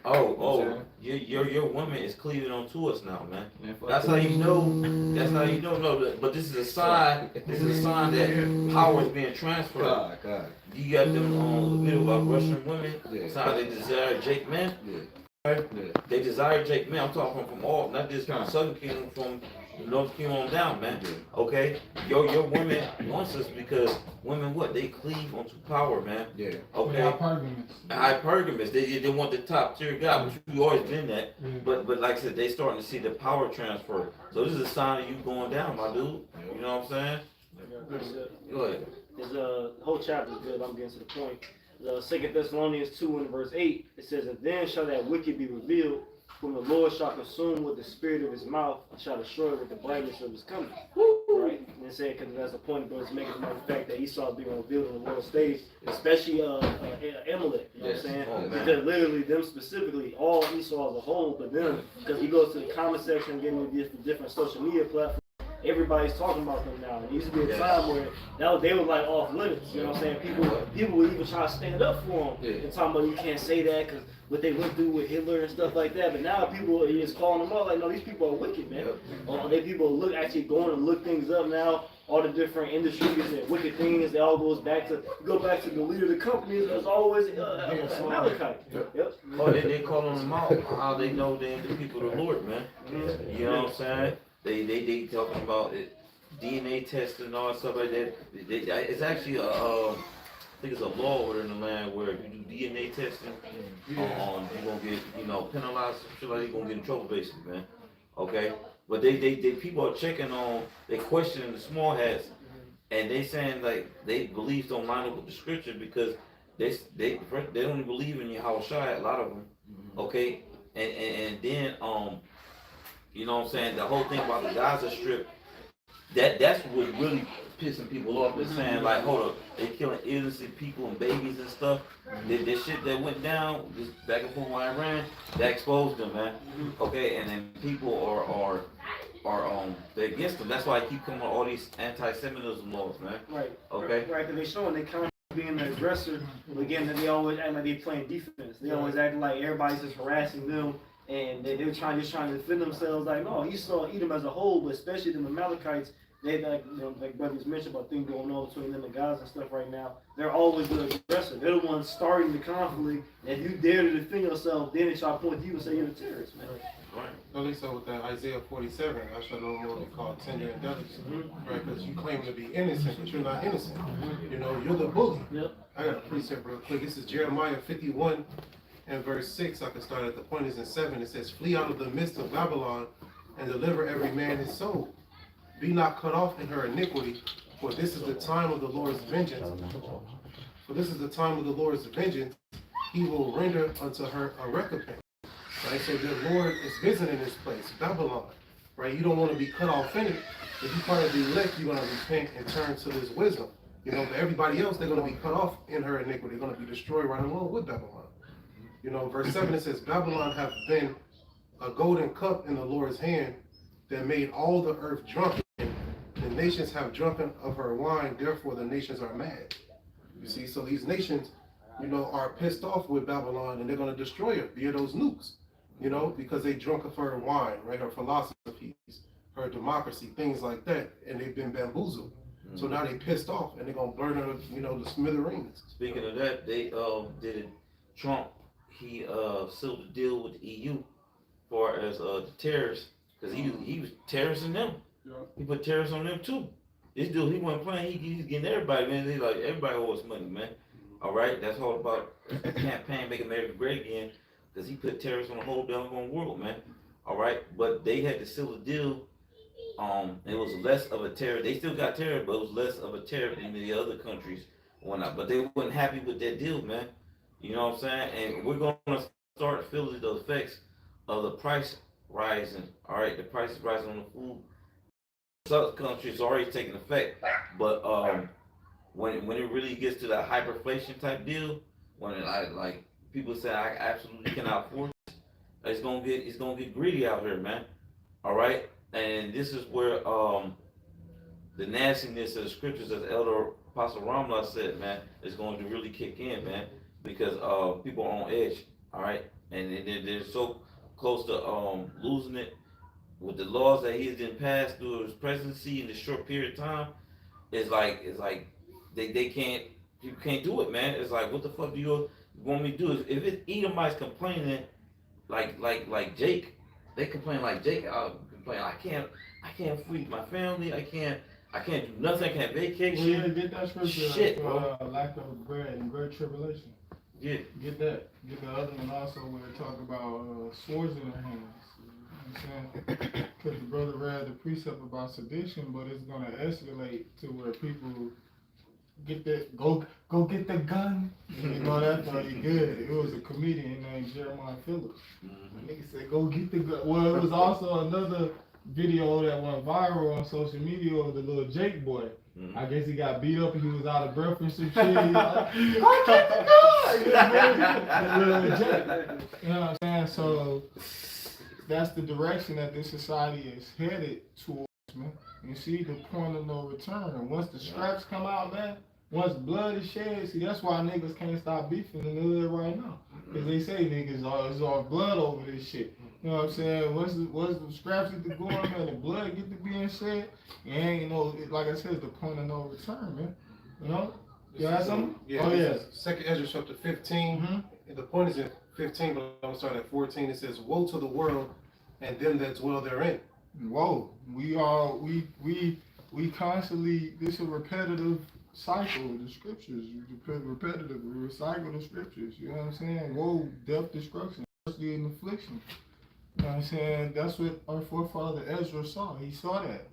Your woman is cleaving onto us now, man. Man, That's how you know. That's how you know. No, but this is a sign. This is a sign that power is being transferred. God. You got them on the video about Russian women. Yeah. It's how they desire Jake men. Yeah. Right? Yeah. They desire Jake men. I'm talking from all, not just from Right. Southern Kingdom, from the North Kingdom on down, man. Yeah. Okay, your women wants us because women what they cleave onto power, man. Yeah. Okay. Hypergamous. Hypergamous. They want the top tier guy, which we've always been that. But like I said, they starting to see the power transfer. So this is a sign of you going down, my dude. You know what I'm saying? Go ahead. The whole chapter is good. I'm getting to the point. 2 Thessalonians 2 and verse 8, it says, and then shall that wicked be revealed, whom the Lord shall consume with the spirit of his mouth, and shall destroy with the brightness of his coming. Right? And it said, because that's the point, but it's making the fact that Esau is being revealed on the world stage, especially Amalek, you know what I'm saying? Oh, man. Because literally, them specifically, all Esau as a whole, but them, because he goes to the comment section, getting with different social media platforms, everybody's talking about them now. It used to be a time where they were like off limits. You know what I'm saying? People were even trying to stand up for them and talking about you can't say that because what they went through with Hitler and stuff like that. But now people are just calling them out like, no, these people are wicked, man. They people actually going and look things up now. All the different industries and wicked things, it all goes back to the leader of the companies. There's always Malachi. Yep. Oh, they calling them out. How they know they ain't the people of the Lord, man. You know what I'm saying? They talking about it, DNA testing and all that stuff like that. It's actually I think it's a law over in the land where if you do DNA testing, you're gonna get penalized. Shit like you're gonna get in trouble, basically, man. Okay, but they people are checking on, they questioning the small hats, and they saying like they beliefs don't line up with the scripture because they don't even believe in YAHAWASHI, a lot of them. Okay, and then you know what I'm saying? The whole thing about the Gaza Strip, that's what really pissing people off. Is saying like, hold up, they killing innocent people and babies and stuff. The shit that went down, just back and forth with Iran, that exposed them, man. Okay, and then people are they're against them. That's why I keep coming with all these anti-Semitism laws, man. Right. Okay. Right, because they showing they kind of being the aggressor, but again, they always act like they playing defense. They always act like everybody's just harassing them, and they're trying to defend themselves. Like, no, Esau, Edom as a whole, but especially the Amalekites, they like brothers mentioned about things going on between them and Gaza and stuff right now. They're always the aggressor. They're the ones starting the conflict. And if you dare to defend yourself, then they try to point to you and say you're a terrorist, man. Right. At least so with that Isaiah 47, I shall no more be called tender and delicate, right? Because you claim to be innocent, but you're not innocent. You know, you're the bully. Yep. I got a precept real quick. This is Jeremiah 51 and verse 6. I can start at the point is in 7. It says, flee out of the midst of Babylon and deliver every man his soul. Be not cut off in her iniquity, for this is the time of the Lord's vengeance. For this is the time of the Lord's vengeance. He will render unto her a recompense. Right? So the Lord is visiting this place, Babylon. Right? You don't want to be cut off in it. If you're part of the elect, you're going to repent and turn to this wisdom. You know, but everybody else, they're going to be cut off in her iniquity. They're going to be destroyed right along with Babylon. You know, verse 7, it says, Babylon hath been a golden cup in the Lord's hand that made all the earth drunken. The nations have drunken of her wine, therefore the nations are mad. You see, so these nations, you know, are pissed off with Babylon and they're going to destroy her via those nukes, you know, because they drunk of her wine, right, her philosophies, her democracy, things like that, and they've been bamboozled. So now they pissed off and they're going to burn her, you know, the smithereens. Speaking of that, they did it. Trump, he sealed a deal with the EU for as the terrorists, because he was terroristing them. Yeah. He put tariffs on them too. This dude, he wasn't playing. He's getting everybody, man. They like everybody owes money, man. All right, that's all about the campaign, make America great again, because he put tariffs on the whole doggone world, man. All right, but they had to seal a deal. It was less of a tariff. They still got tariff, but it was less of a tariff than the other countries whatnot. But they weren't happy with that deal, man. You know what I'm saying? And we're gonna start feeling the effects of the price rising. All right, the price is rising on the food. Some countries already taking effect, but when it really gets to that hyperinflation type deal, when it, like people say I absolutely cannot afford it, it's gonna get greedy out here, man. All right, and this is where the nastiness of the scriptures, as Elder Apostle Ramla said, man, is going to really kick in, man, because people are on edge. All right, and they're so close to losing it. With the laws that he didn't pass through his presidency in this short period of time, it's like they can't, you can't do it, man. It's like, what the fuck do you want me to do? If it's Edomites complaining like Jake, they complain like Jake. I'll complain. I can't feed my family. I can't do nothing. I can't vacation. Yeah, get that scripture. Shit, bro. Lack of bread and great tribulation. Yeah. Get that. Get the other one also where it talk about swords in their hands. You know what I'm saying? Because the brother read the precept about sedition, but it's gonna escalate to where people get that go get the gun. You know that's pretty good. It was a comedian named Jeremiah Phillips. Nigga said go get the gun. Well, it was also another video that went viral on social media of the little Jake boy. I guess he got beat up and he was out of breath and some shit. He like, go get the gun! Little Jake. You know what I'm saying? So that's the direction that this society is headed towards, man. You see the point of no return. And once the scraps come out, man, once blood is shed, see that's why niggas can't stop beefing in the hood right now. Cause they say niggas is all blood over this shit. You know what I'm saying? Once the scraps get to going, man, the blood get to being shed, and you know, like I said, the point of no return, man. You know? You have something? Yeah, oh yeah. Second Ezra chapter 15. And the point is in 15, but I'm gonna start at 14. It says, "Woe to the world and them that dwell therein." Whoa, we constantly, this is a repetitive cycle of the scriptures. Repetitive, we recycle the scriptures. You know what I'm saying? Woe, death, destruction, mercy, and affliction. You know what I'm saying? That's what our forefather Ezra saw. He saw that.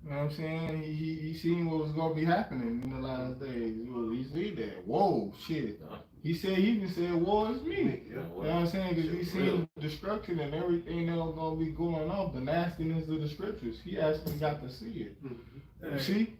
You know what I'm saying? He seen what was gonna be happening in the last days. He seen that. Whoa, shit. He even said, "Woe is me." You know what I'm saying? Because he seen destruction and everything that was gonna be going on, the nastiness of the scriptures. He actually got to see it. You see?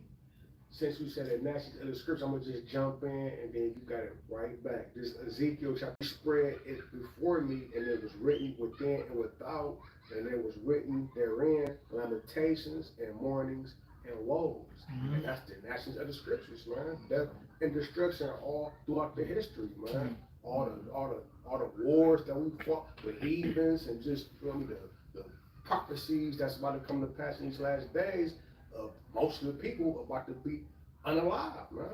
Since you said that nasty of the scripture, I'm gonna just jump in and then you got it right back. This Ezekiel chapter spread it before me, and it was written within and without, and it was written therein. And I'm gonna lamentations and mournings and woes. And that's the actions of the scriptures, man. Death and destruction are all throughout the history, man. All the wars that we fought with heathens and just the prophecies that's about to come to pass in these last days of most of the people about to be unalive, man.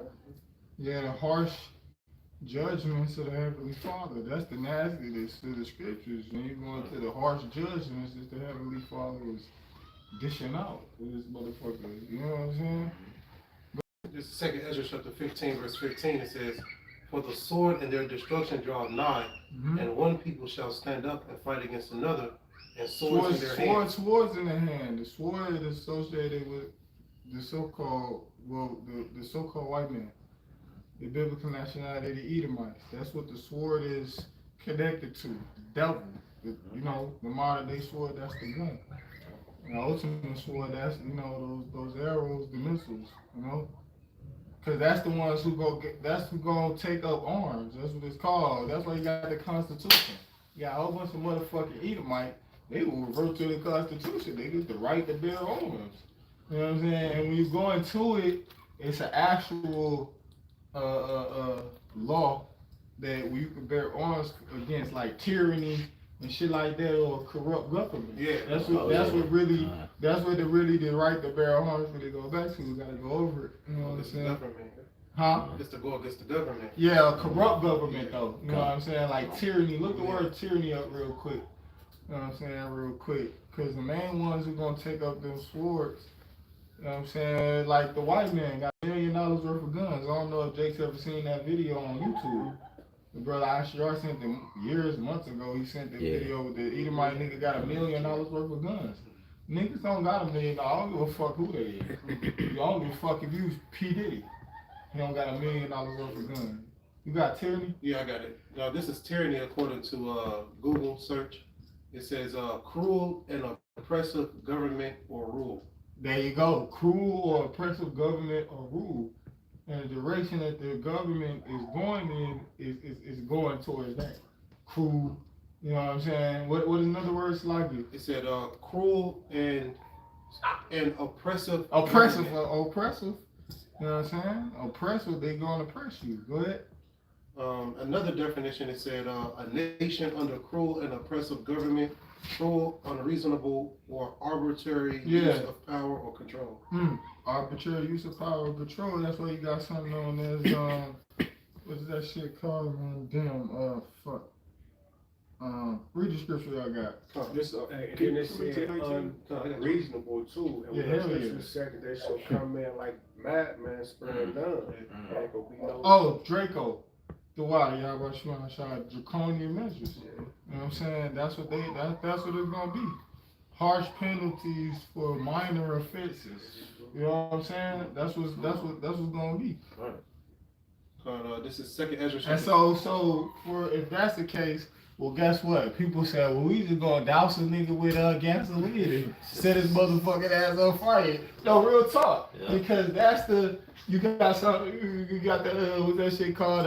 Yeah, the harsh judgments of the Heavenly Father. That's the nastiness to the scriptures. When you go into the harsh judgments that the Heavenly Father is dishing out with this motherfucker. You know what I'm saying? This is 2 Ezra chapter 15, verse 15. It says, "For the sword and their destruction draw nigh, and one people shall stand up and fight against another, and swords in their hands." Swords in their hand. The sword is associated with the so-called, the so-called white man. The biblical nationality, the Edomites. That's what the sword is connected to. The devil. You know, the modern day sword, that's the gun. The ultimate sword, that's, you know, those arrows, the missiles, you know? Because that's the ones who that's who gonna take up arms. That's what it's called. That's why you got the Constitution. You got a whole bunch of motherfucking Edomite. They will revert to the Constitution. They get the right to bear arms. You know what I'm saying? And when you go into it, it's an actual law that you can bear arms against, like tyranny and shit like that, or corrupt government. Yeah, that's what really the right to bear arms really go back to. We gotta go over it. You know what I'm saying? Government. Huh? It's to go against the government. Yeah, a corrupt government though. You know what I'm saying? Like tyranny. Look the word tyranny up real quick. You know what I'm saying? Real quick. Because the main ones who gonna take up them swords, you know what I'm saying? Like the white man got $1 million worth of guns. I don't know if Jake's ever seen that video on YouTube. The brother ICR sent them months ago. He sent the video with the Edomite nigga got $1 million worth of guns. Niggas don't got $1 million. I don't give a fuck who they is. I don't give a fuck if you P. Diddy. He don't got $1 million worth of guns. You got tyranny? Yeah, I got it. Now, this is tyranny according to Google search. It says cruel and oppressive government or rule. There you go. Cruel or oppressive government or rule. And the direction that the government is going in is going towards that. Cruel. You know what I'm saying? What is another word like it? It said cruel and oppressive. Oppressive. government. Oppressive. You know what I'm saying? Oppressive, they gonna oppress you. Go ahead. Another definition, it said a nation under cruel and oppressive government, cruel, unreasonable, or arbitrary use of power or control. Arbitrary use of power or control. That's why you got something known as what's that shit called? Fuck. Read the scripture I got. This and it said unreasonable too. And when the scripture said that they shall come in like madmen spraying guns. Draco. The water, YAHAWASHI, draconian measures. You know what I'm saying? That's what it's gonna be. Harsh penalties for minor offenses. You know what I'm saying? That's what's gonna be. Right. This is 2 Ezra. And so if that's the case, well, guess what? People say, well, we just gonna douse a nigga with gasoline and set his motherfucking ass on fire. No, real talk. Yeah. Because that's you got the what's that shit called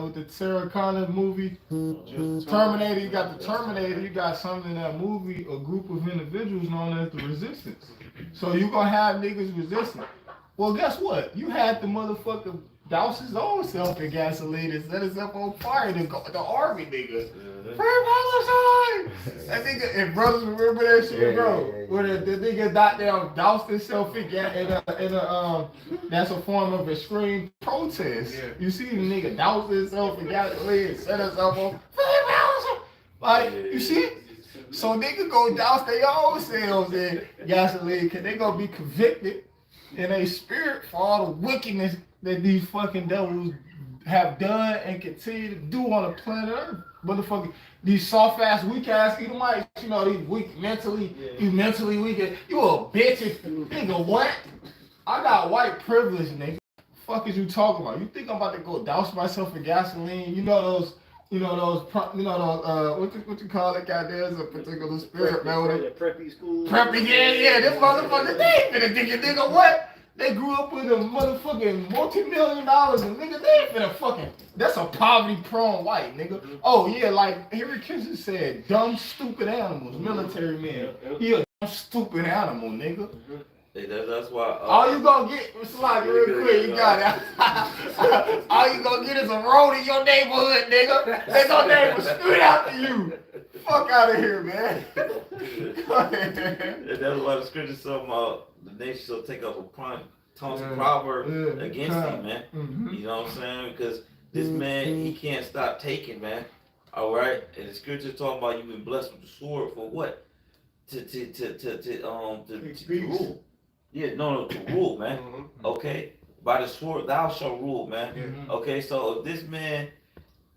with the Sarah Connor movie, Terminator. You got the Terminator. You got something in that movie, a group of individuals known as the Resistance. So you gonna have niggas resisting. Well, guess what? You had the motherfucker douse his own self in gasoline and set himself on fire. The army nigga. Free Palestine! That nigga, and brothers remember that shit, bro. Where the nigga goddamn doused himself in that's a form of extreme protest. Yeah. You see the nigga doused himself in gasoline and set himself on Free Palestine! Like, you see? So nigga go douse their own selves in gasoline because they gonna be convicted in their spirit for all the wickedness that these fucking devils have done and continue to do on the planet Earth. Motherfucker, these soft ass, weak ass Edomites, you know, these weak mentally, you mentally weak. You a bitch if nigga what? I got white privilege, nigga. Fuck is you talking about? You think I'm about to go douse myself in gasoline? You know those what you call it? Goddamn, a particular spirit, man. Preppy school. Preppy, yeah. This motherfucker, they ain't finna think a nigga what? They grew up with a motherfucking multi-million dollars and nigga, they ain't finna fucking, that's a poverty-prone white nigga. Oh yeah, like Henry Kissinger said, dumb, stupid animals, military men. He a stupid animal, nigga. Hey, that's why. All you gonna get, Slide, real quick, you got it. All you gonna get is a road in your neighborhood, nigga. They gonna name a street after you. Fuck out of here, man. Go ahead. That's why the scripture talking about the nation shall take up a proverb against him, man. You know what I'm saying? Because this man, he can't stop taking, man. All right, and the scripture talking about you've been blessed with the sword for what? To rule. Yeah, no, to rule, man. Okay, by the sword thou shalt rule, man. Okay, so if this man,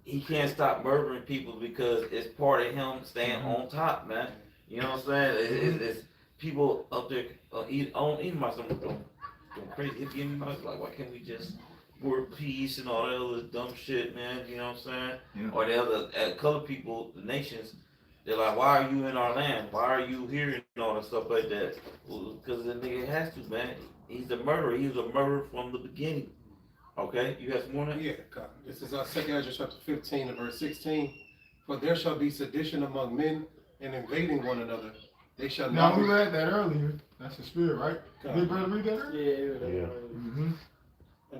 he can't stop murdering people because it's part of him staying on top, man. You know what I'm saying? It's people up there eating myself going crazy. If you like, why can't we just work peace and all that other dumb shit, man? You know what I'm saying? Yeah. Or the other colored people, the nations. They're like, why are you in our land? Why are you here and all that stuff like that? Well, because the nigga has to, man. He's a murderer. He was a murderer from the beginning. Okay, you have some more on that? Yeah, God. This is our 2 Ezra chapter 15 and verse 16. For there shall be sedition among men and invading one another. They shall not. No, we read that earlier. That's the spirit, right? God. Did brother read that earlier? Yeah.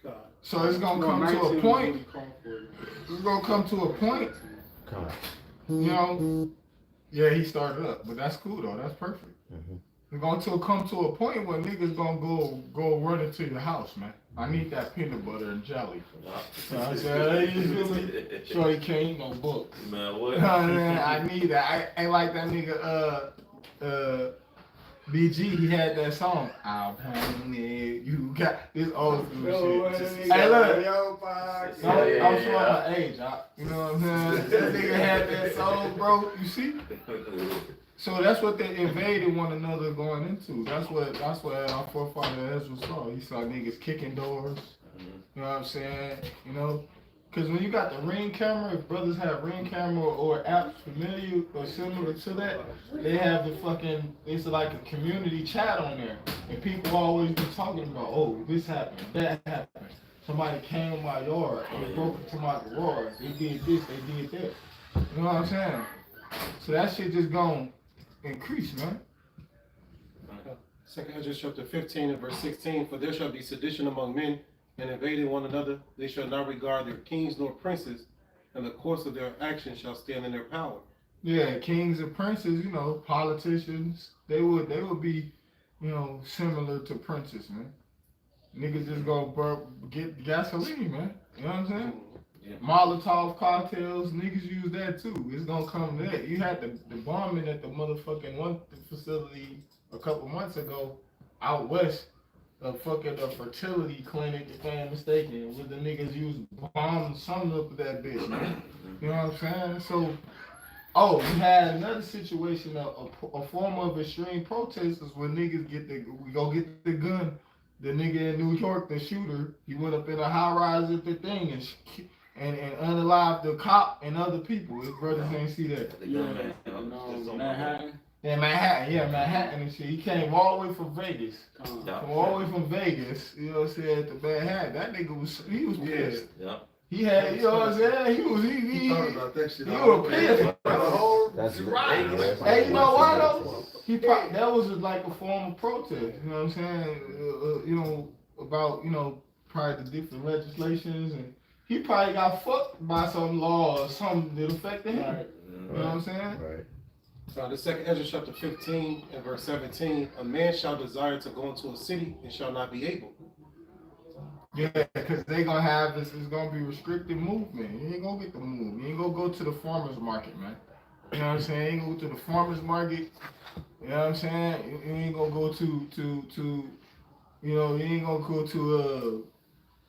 God. So it's gonna come to a point. It's gonna come to a point. You know, yeah, he started up, but that's cool though. That's perfect. We're going to come to a point where niggas gonna go run into your house, man. I need that peanut butter and jelly. So I said, hey, you feel me? Sure, he can't eat no books. Man, what? I need that. I ain't like that nigga. BG, he had that song. I'll hang it. You got this old school shit. Hey, look. I'm showing my age. You know what I'm saying? That nigga had that song, bro. You see? So that's what they invaded one another going into. That's what our forefather Ezra saw. He saw niggas kicking doors. You know what I'm saying? You know? Because when you got the Ring camera, if brothers have Ring camera or apps familiar or similar to that, they have the fucking, it's like a community chat on there. And people always be talking about, oh, this happened, that happened. Somebody came in my yard, they broke into my garage, they did this, they did that. You know what I'm saying? So that shit just gonna increase, man. 2 Ezra chapter 15 and verse 16. For there shall be sedition among men and invading one another. They shall not regard their kings nor princes, and the course of their action shall stand in their power. Yeah, kings and princes, you know, politicians, they would be, you know, similar to princes, man. Niggas just go get gasoline, man. You know what I'm saying? Yeah. Molotov cocktails, niggas use that too. It's gonna come to that. You had the bombing at the motherfucking one facility a couple months ago out west. A fucking fertility clinic, if I ain't mistaken, where the niggas used bombs something up with that bitch, man. You know what I'm saying? So, we had another situation, a form of extreme protesters where niggas get the gun. The nigga in New York, the shooter, he went up in a high rise at the thing and unalived the cop and other people. His brothers ain't see that. Manhattan. Yeah, Manhattan and shit. He came all the way from Vegas. All the way from Vegas, you know what I'm saying, to Manhattan. That nigga was pissed. Yeah. He had, you know what I'm saying? He thought about that shit. He was pissed. That's right. Hey, you know why though? That was like a form of protest. You know what I'm saying? You know, about, you know, probably the different legislations, and he probably got fucked by some law or something that affected him. Right. You know what I'm saying? Right. So the 2 Ezra chapter 15 and verse 17, a man shall desire to go into a city and shall not be able. Yeah, because they gonna have this. It's gonna be restricted movement. You ain't gonna get the move. You ain't gonna go to the farmers market, man. You know what I'm saying? You ain't gonna go to the farmers market. You know what I'm saying? You ain't gonna go to you know, you ain't gonna go to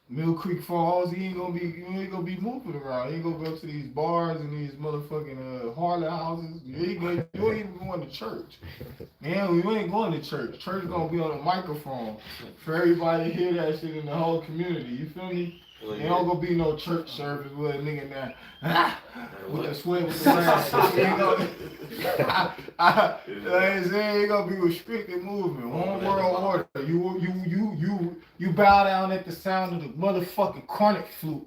Mill Creek Falls. You ain't gonna be moving around. You ain't gonna go to these bars and these motherfucking Harley houses. You ain't even going to church. Man, you ain't going to church. Church gonna be on a microphone for everybody to hear that shit in the whole community. You feel me? Well, ain't gonna be no church service with a nigga now with the sweat with the rag. Ain't gonna be restricted movement. One world order. You bow down at the sound of the motherfucking cornet flute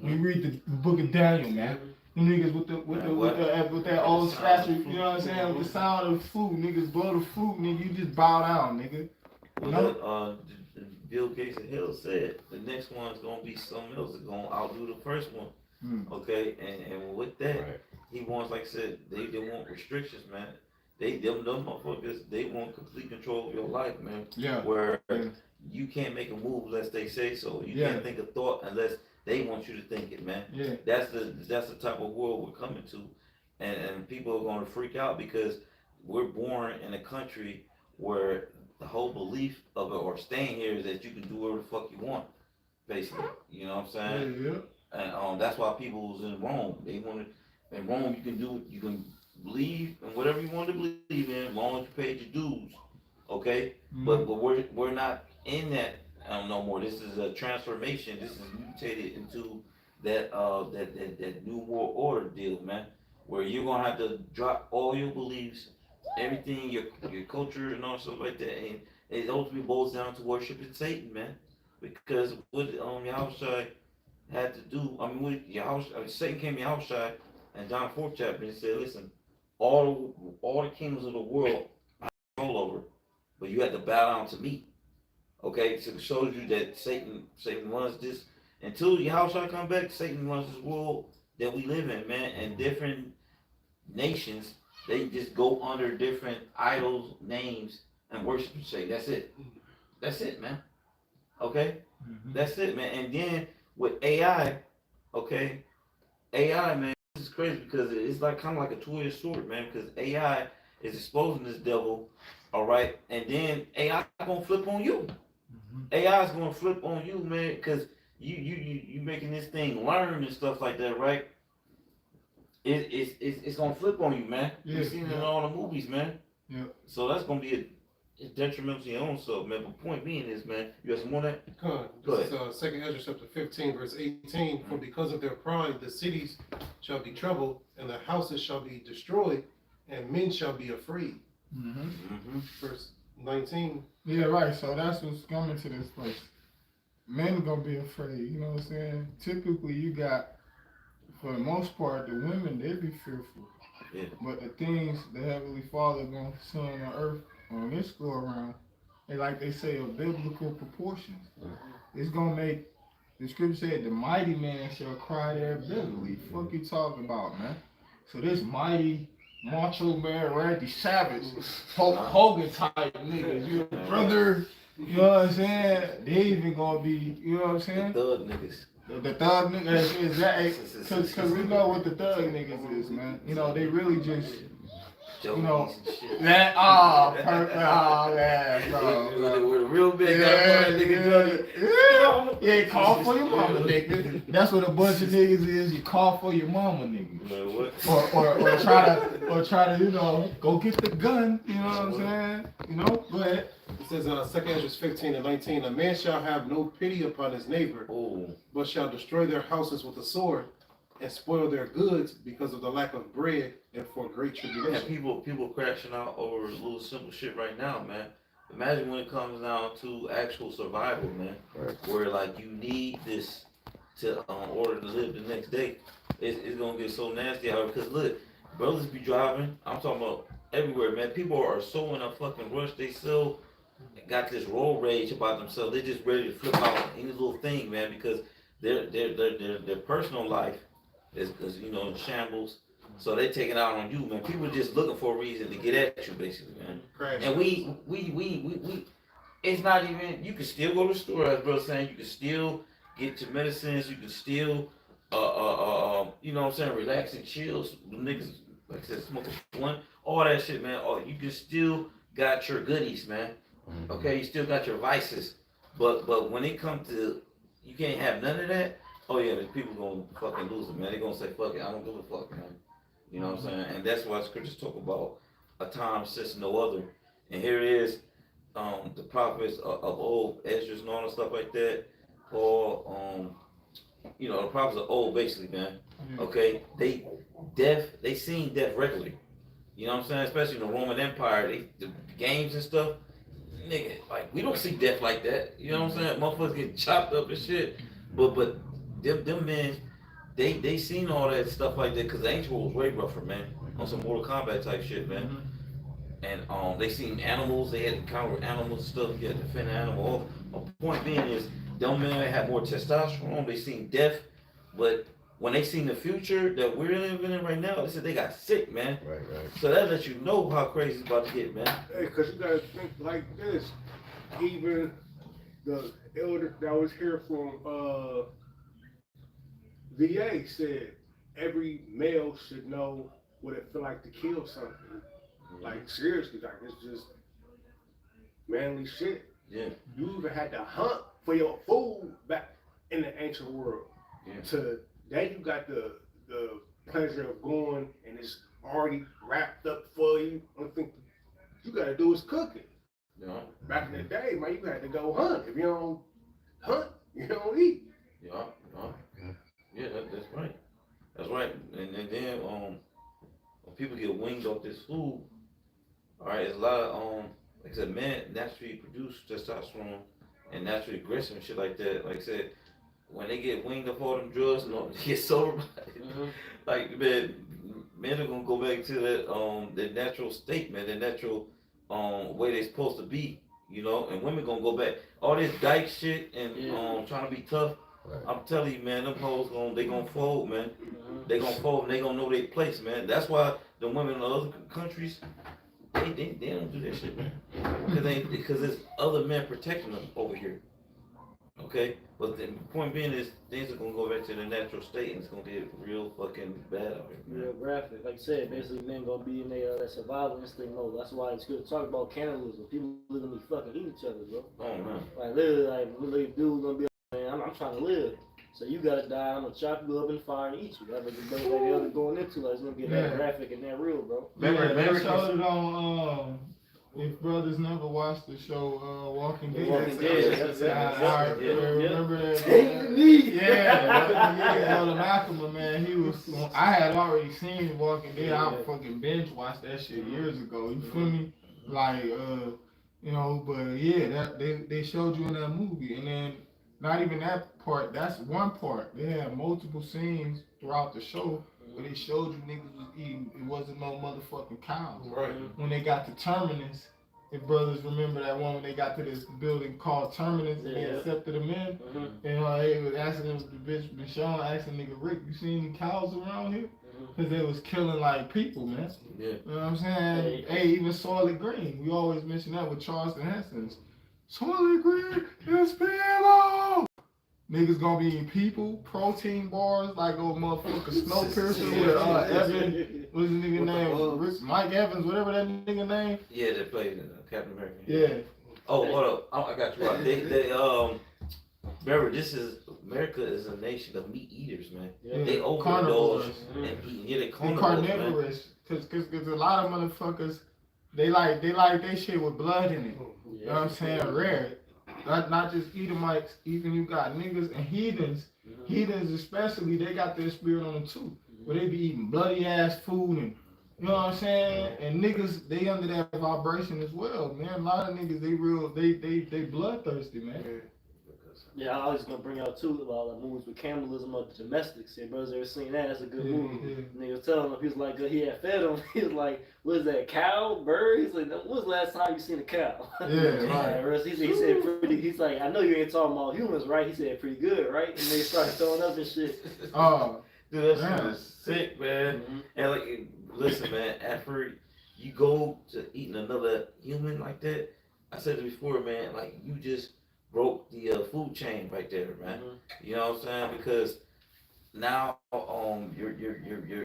when you read the book of Daniel, man. Them niggas with that old statue, you know what I'm saying? With the sound of the flute, niggas blow the flute, nigga, you just bow down, nigga. Well, Bill Gates and Hill said the next one's gonna be something else that's gonna outdo the first one. Okay, and with that, he wants, like I said, they want restrictions, man. Them motherfuckers, they want complete control of your life, man. Yeah. Where you can't make a move unless they say so. You can't think a thought unless they want you to think it, man. Yeah. That's the type of world we're coming to, and people are gonna freak out because we're born in a country where the whole belief of it or staying here is that you can do whatever the fuck you want, basically. You know what I'm saying? Yeah. And that's why people was in Rome. They wanted in Rome you can believe in whatever you want to believe in, as long as you paid your dues. Okay? But we're not in that no more. This is a transformation. This is mutated into that new world order deal, man. Where you're gonna have to drop all your beliefs, everything, your culture and all stuff like that, and it ultimately boils down to worshiping Satan, man. Because what Yahushua had to do, Satan came to Yahushua in John 4th chapter and said, listen, all the kingdoms of the world I control over, but you have to bow down to me. Okay, so it shows you that Satan runs this until Yahushua come back. Satan runs this world that we live in, man, and different nations, they just go under different idols, names, and worship Satan. That's it, man. Okay, that's it, man. And then with AI, okay, AI, man, this is crazy because it's like kind of like a two-edged sword, man. Because AI is exposing this devil, all right, and then AI gonna flip on you. AI is gonna flip on you, man, because you making this thing learn and stuff like that, right? It's gonna flip on you, man. You've seen it in all the movies, man. Yeah. So that's gonna be a detrimental to your own self, man. But point being is, man, you have some more on that? Go ahead. This is 2 Ezra chapter 15, verse 18. For because of their pride, the cities shall be troubled, and the houses shall be destroyed, and men shall be afraid. Verse 19. Yeah, right. So that's what's coming to this place. Men gonna be afraid. You know what I'm saying? Typically, you got, for the most part, the women, they be fearful. Yeah. But the things the Heavenly Father gonna send on earth on this go around, and like they say, of biblical proportions. It's gonna make, the scripture said, the mighty man shall cry there bitterly. Fuck you talking about, man? So this mighty macho man, Randy Savage, Hulk Hogan type niggas, you know, brother, you know what I'm saying? They even gonna be, you know what I'm saying? The thug niggas. The thug niggas is that, cause we know what the thug niggas is, man. You know, they really just, you know, that, perfect, man, bro. We're the real big Yeah, call for your mama, nigga. That's what a bunch of niggas is. You call for your mama, nigga. Or try to, you know, go get the gun. You know what I'm saying? You know, go ahead. It says, 2 Ezra 15 and 19, a man shall have no pity upon his neighbor, but shall destroy their houses with a sword, and spoil their goods because of the lack of bread and for great tribulation. Yeah, people crashing out over little simple shit right now, man. Imagine when it comes down to actual survival, man. Where like you need this to order to live the next day. It's gonna get so nasty out here. Cause look, brothers be driving. I'm talking about everywhere, man. People are so in a fucking rush. They still got this road rage about themselves. They just ready to flip out any little thing, man, because their personal life is, you know, in shambles. So they taking out on you, man. People just looking for a reason to get at you, basically, man. And we it's not even, you can still go to the store, as brother saying, you can still get your medicines, you can still you know what I'm saying, relax and chill. The niggas, like I said, smoke a blunt, all that shit, man. You can still got your goodies, man. Okay, you still got your vices. But when it comes to, you can't have none of that. Oh yeah, the people gonna fucking lose it, man. They gonna say, fuck it, I don't give a fuck, man. You know what I'm saying? And that's why scriptures talk about a time such no other. And here it is, the prophets of old, Ezra and all that stuff like that, Paul, you know, the prophets of old, basically, man. Okay, they seen death regularly. You know what I'm saying? Especially in the Roman Empire, the games and stuff, nigga, like, we don't see death like that. You know what I'm saying? Motherfuckers get chopped up and shit. But them men, they seen all that stuff like that because the ancient world was way rougher, man, on some Mortal Kombat type shit, man. Mm-hmm. And they seen animals, they had to encounter animals and stuff, you had to defend an animal. My point being is, them men had more testosterone, they seen death, but when they seen the future that we're living in right now, they said they got sick, man. Right. So that lets you know how crazy it's about to get, man. Hey, cause you gotta think like this. Even the elder that was here from VA said every male should know what it feel like to kill something. Like seriously, like it's just manly shit. Yeah. You even had to hunt for your food back in the ancient world. Yeah. To then you got the pleasure of going and it's already wrapped up for you. I think you gotta do is cooking. Yeah. Back in the day, man, you had to go hunt. If you don't hunt, you don't eat. Yeah, that's right. That's right. And then when people get winged off this food, all right, it's a lot of like I said, men naturally produce testosterone and naturally aggressive and shit like that. Like I said, when they get winged off all them drugs and they get sober, like man, men are gonna go back to that their natural state, man, their natural way they're supposed to be, you know, and women gonna go back. All this dyke shit and trying to be tough. Right. I'm telling you, man, them hoes they gonna fold, man. They gonna fold and they gonna know their place, man. That's why the women in the other countries, they don't do that shit, man. Because there's other men protecting them over here. Okay? But the point being is things are gonna go back to their natural state and it's gonna get real fucking bad out here, man. Real graphic. Like I said, basically men gonna be in their that survival instinct mode. That's why it's good to talk about cannibalism. People are gonna be fucking eating each other, bro. Oh man. Like literally dude gonna be like, man, I'm trying to live. So you gotta die, I'm gonna chop you up in the fire and eat you. That's what the other going into. Like, it's gonna get that graphic and that real, bro. They showed it on if brothers never watched the show Walking Dead. Walking Dead. I remember that. Brother Malcolm, man, he was. I had already seen Walking Dead. I fucking binge watched that shit years ago. You feel me? Like you know, but yeah, that they showed you in that movie, and then not even that part. That's one part. They had multiple scenes throughout the show where they showed you niggas was eating. It wasn't no motherfucking cows. Right. When they got to Terminus, if brothers remember that one when they got to this building called Terminus and they accepted them in, and they was asking them, the bitch Michonne asking nigga Rick, you seen any cows around here? Because they was killing like people, man. Yeah. You know what I'm saying? Hey, even Soylent Green. We always mention that with Charleston Heston's. Soylent Green is PLO! Niggas gonna be eating people, protein bars, like old motherfucker Snowpiercer with Evan, what's his nigga name? Mike Evans, whatever that nigga name. Yeah, they played in Captain America. Yeah. Oh, hold up. I got you right. They remember, America is a nation of meat eaters, man. Yeah. They overindulge and eating. Yeah, they carnivorous. Cause a lot of motherfuckers, they like they shit with blood in it. You know what I'm saying? Rare. Not just Edomites, even you got niggas and heathens. Heathens especially, they got their spirit on them too. Where they be eating bloody ass food and, you know what I'm saying? And niggas, they under that vibration as well, man. A lot of niggas, they bloodthirsty, man. Yeah, I was gonna bring out too about like movies with cannibalism of the domestics. Yeah, brothers ever seen that? That's a good movie. And they was telling him, he was like, he had fed him. He was like, what is that, cow, bird? He's like, when was the last time you seen a cow? Yeah, right. He said pretty. He's like, I know you ain't talking about humans, right? He said pretty good, right? And they started throwing up and shit. Oh, dude, that shit is sick, man. And like, listen, man, after you go to eating another human like that, I said it before, man, like you just broke the food chain right there, man. You know what I'm saying? Because now you're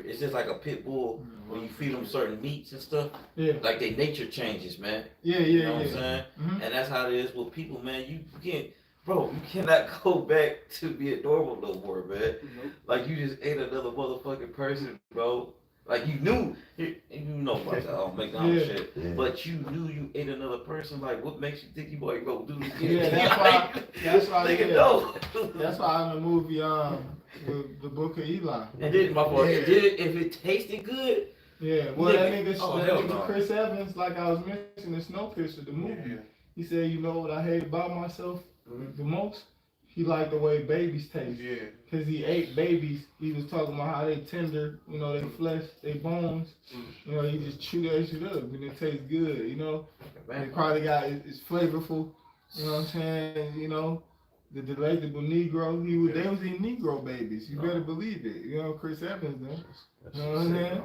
it's just like a pit bull when you feed them certain meats and stuff. Yeah. Like their nature changes, man. Yeah, You know what I'm saying? And that's how it is with people, man. You can't, bro. You cannot go back to being normal no more, man. Like you just ate another motherfucking person, bro. Like you knew, you know about McDonald's shit, but you knew you ate another person. Like, what makes you think you boy go do this again? Yeah, that's why. No. That's why in the movie with the Book of Eli. And then my fault. If it tasted good. Yeah, well that nigga Chris Evans, like I was mentioning, Snowpiercer, the movie. He said, you know what I hate about myself the most? he liked the way babies taste. Yeah. Cause he ate babies. He was talking about how they tender, you know, they flesh, they bones. You know, you just chew that shit up and it tastes good. You know, they probably got it's flavorful. You know what I'm saying? You know, the delectable Negro. They was eating Negro babies. You better believe it. You know, Chris Evans, though. You know what I'm saying?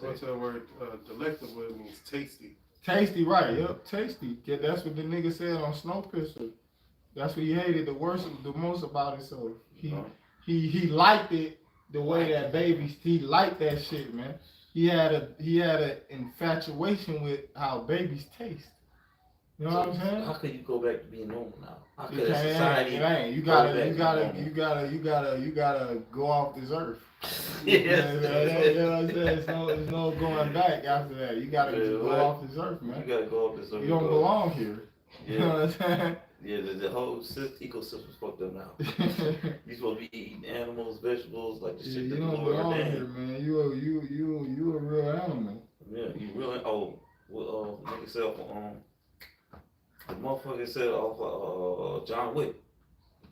What's that word? Delectable, it means tasty. Tasty, right? Yep, tasty. Yeah, that's what the nigga said on Snow Pistol. That's what he hated the most about himself. He liked it the way that babies. He liked that shit, man. He had an infatuation with how babies taste. You know what I'm saying? How could you go back to being normal now? How could It society? ain't. You gotta go off this earth. Yes. You know what I'm saying? There's no going back after that. You gotta just go off this earth, man. You gotta go off this earth. You don't belong here. Yeah. You know what I'm saying? Yeah, the whole ecosystem's fucked up now. You supposed to be eating animals, vegetables, like the shit You that don't the Lord belong ordained. here, man. You a real animal. Yeah, you really. Oh, well, nigga said the motherfucker said off John Wick.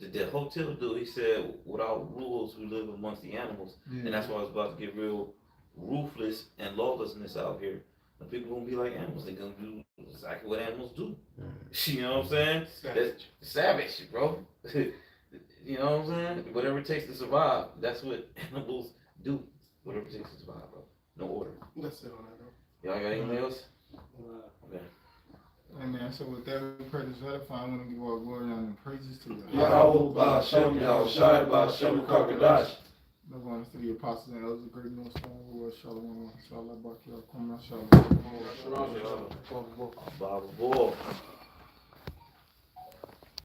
The hotel dude, he said, without rules, we live amongst the animals, and that's why it's about to get real ruthless and lawlessness out here. And people gonna be like animals. They're gonna do exactly what animals do. You know what I'm saying? That's savage, bro. You know what I'm saying? Whatever it takes to survive, that's what animals do. Whatever it takes to survive, bro. No order. That's it on that though. Y'all got anything else? Okay. Hey man, so with that, we pray this edify. I want to give all glory and praises to you. Yahawah, BAHASHAM, YAHAWASHI, BAHASHAM, HAQADASH. No one to the apostles and elders, the great millstone, Lord, Shalom, Shalom, Shalom, Shalom, Shalom. Bible boy.